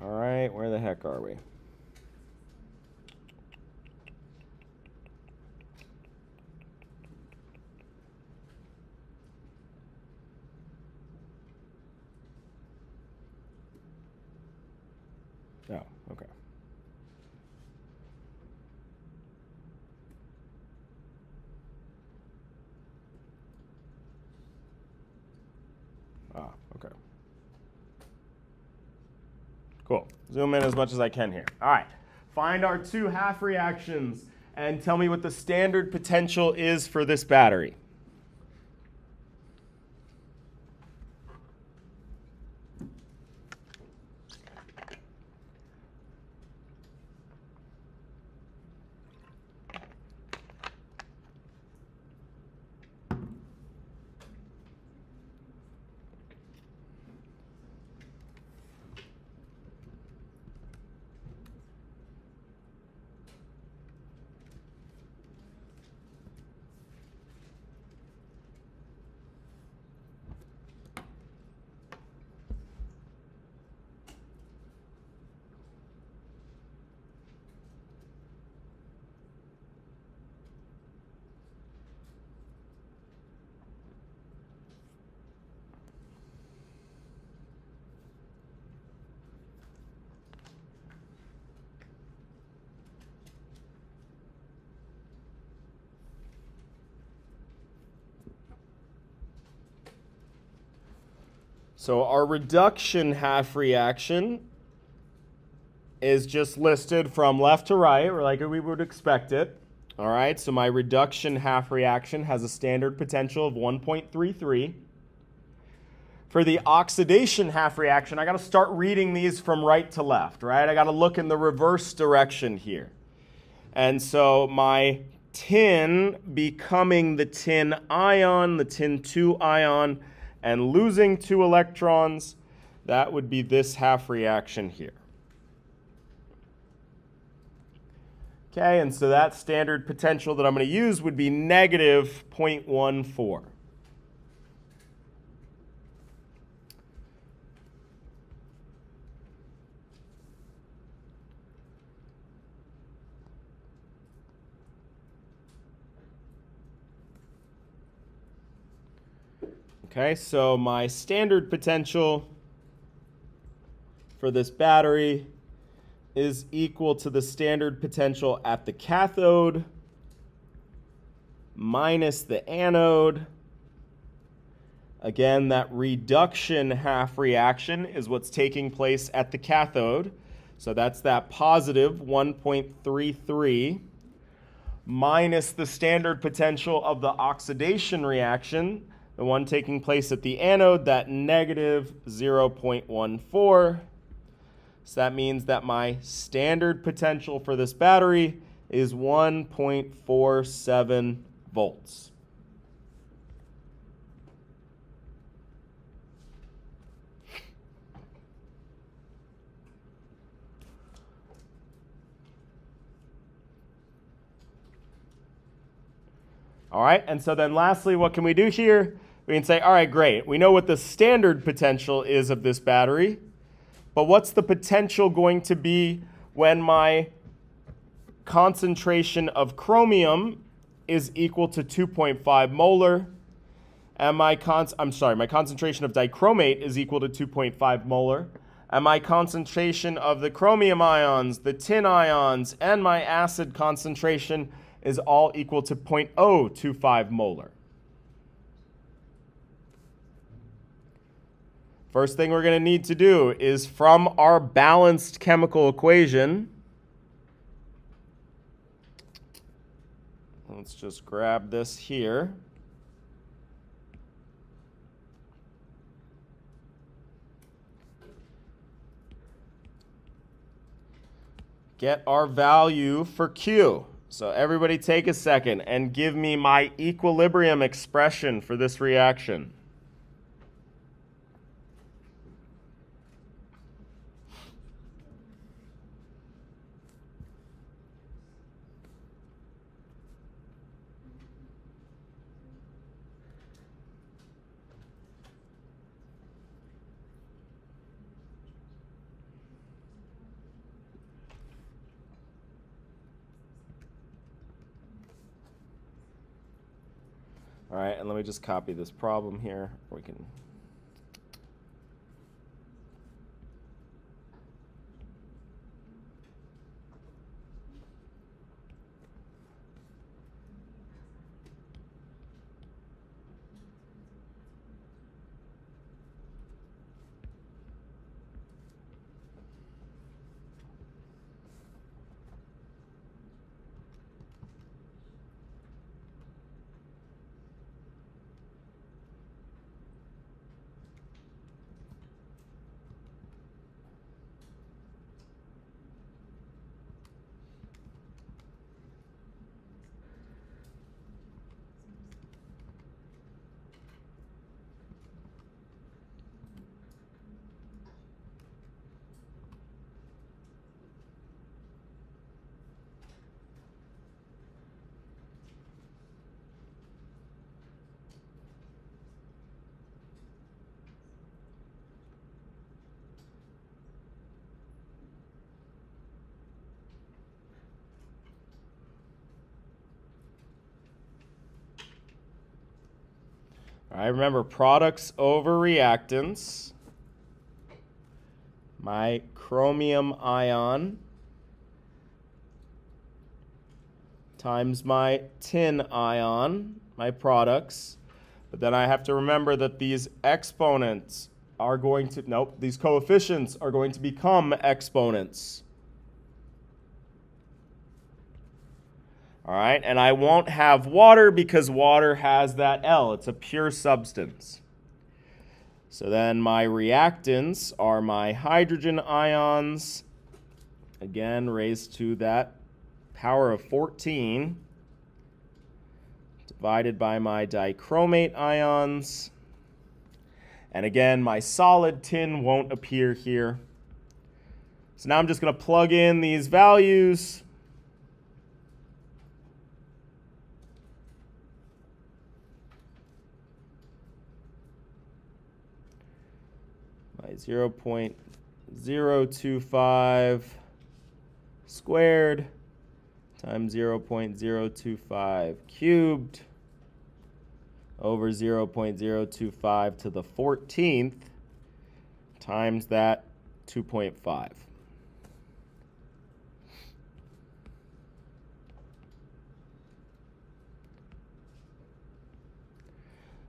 All right, where the heck are we? Oh, okay. Ah, okay. Cool. Zoom in as much as I can here. All right. Find our two half reactions and tell me what the standard potential is for this battery. So our reduction half reaction is just listed from left to right, or like we would expect it. All right, so my reduction half reaction has a standard potential of 1.33. For the oxidation half reaction, I got to start reading these from right to left, right? I got to look in the reverse direction here. And so my tin becoming the tin ion, the tin 2 ion, and losing 2 electrons, that would be this half reaction here. Okay, and so that standard potential that I'm going to use would be negative 0.14. Okay, so my standard potential for this battery is equal to the standard potential at the cathode minus the anode. Again, that reduction half reaction is what's taking place at the cathode. So that's that positive 1.33 minus the standard potential of the oxidation reaction, the one taking place at the anode, that negative 0.14. So that means that my standard potential for this battery is 1.47 volts. All right, and so then lastly, what can we do here? We can say, all right, great. We know what the standard potential is of this battery, but what's the potential going to be when my concentration of chromium is equal to 2.5 molar, and my concentration of dichromate is equal to 2.5 molar, and my concentration of the chromium ions, the tin ions, and my acid concentration is all equal to 0.025 molar. First thing we're going to need to do is from our balanced chemical equation, let's just grab this here. Get our value for Q. So everybody take a second and give me my equilibrium expression for this reaction. All right, and let me just copy this problem here. We can. All right, remember products over reactants. My chromium ion times my tin ion, my products. But then I have to remember that these exponents are going to, these coefficients are going to become exponents. All right, and I won't have water because water has that L. It's a pure substance. So then my reactants are my hydrogen ions, again raised to that power of 14, divided by my dichromate ions. And again, my solid tin won't appear here. So now I'm just going to plug in these values. My 0.025 squared times 0.025 cubed over 0.025 to the 14th times that 2.5.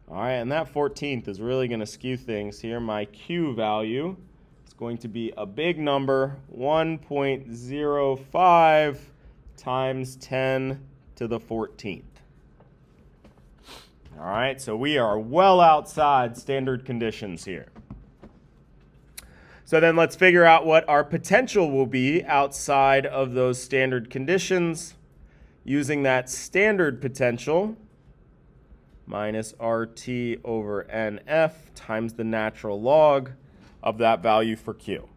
All right, and that 14th is really going to skew things here. My Q value is going to be a big number, 1.05 times 10 to the 14th. All right, so we are well outside standard conditions here. So then let's figure out what our potential will be outside of those standard conditions using that standard potential minus RT over NF times the natural log of that value for Q.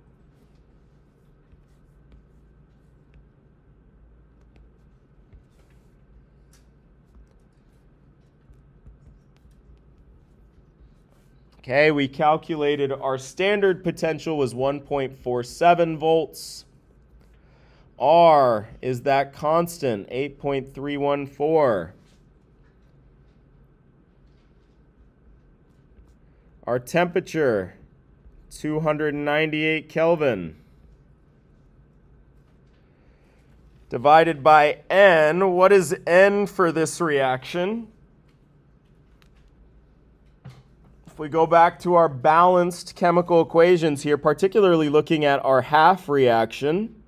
Okay, we calculated our standard potential was 1.47 volts. R is that constant, 8.314. Our temperature, 298 Kelvin. Divided by N. What is N for this reaction? If we go back to our balanced chemical equations here, particularly looking at our half reaction,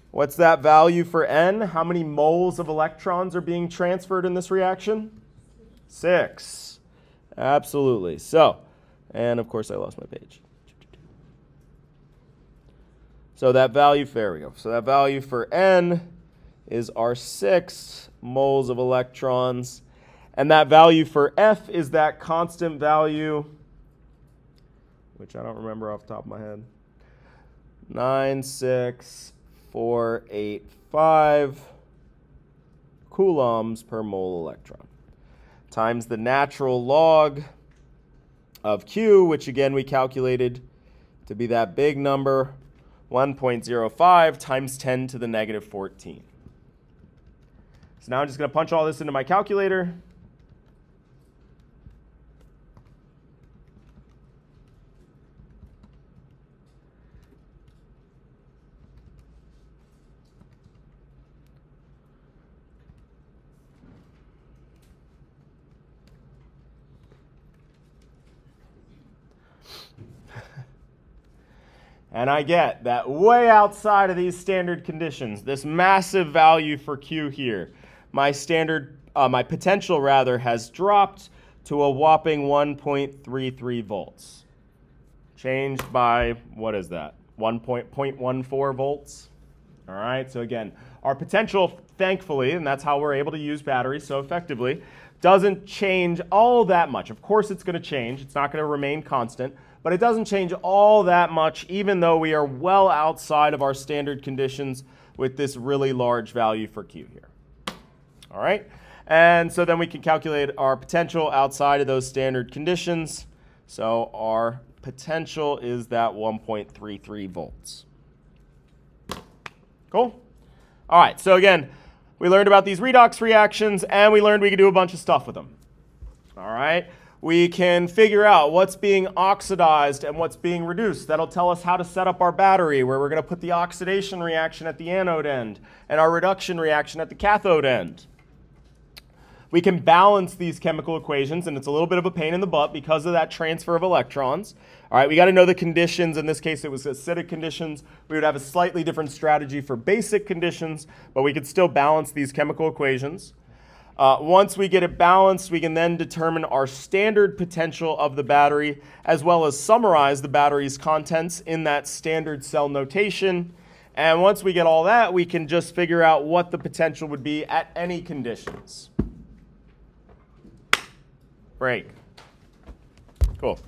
what's that value for N? How many moles of electrons are being transferred in this reaction? 6. Absolutely. So, and of course I lost my page. So that value, there we go. So that value for N is our 6 moles of electrons. And that value for F is that constant value, which I don't remember off the top of my head. 96485 coulombs per mole electron. Times the natural log of Q, which again we calculated to be that big number, 1.05 times 10 to the negative 14. So now I'm just going to punch all this into my calculator. And I get that way outside of these standard conditions, this massive value for Q here, my potential rather has dropped to a whopping 1.33 volts. Changed by, what is that, 1.14 volts? All right, so again, our potential, thankfully, and that's how we're able to use batteries so effectively, doesn't change all that much. Of course it's going to change. It's not going to remain constant. But it doesn't change all that much, even though we are well outside of our standard conditions with this really large value for Q here. All right? And so then we can calculate our potential outside of those standard conditions. So our potential is that 1.33 volts. Cool? All right, so again, we learned about these redox reactions, and we learned we could do a bunch of stuff with them. All right? We can figure out what's being oxidized and what's being reduced. That'll tell us how to set up our battery, where we're going to put the oxidation reaction at the anode end and our reduction reaction at the cathode end. We can balance these chemical equations, and it's a little bit of a pain in the butt because of that transfer of electrons. All right, we got to know the conditions. In this case, it was acidic conditions. We would have a slightly different strategy for basic conditions, but we could still balance these chemical equations. Once we get it balanced, we can then determine our standard potential of the battery, as well as summarize the battery's contents in that standard cell notation. And once we get all that, we can just figure out what the potential would be at any conditions. Break. Cool.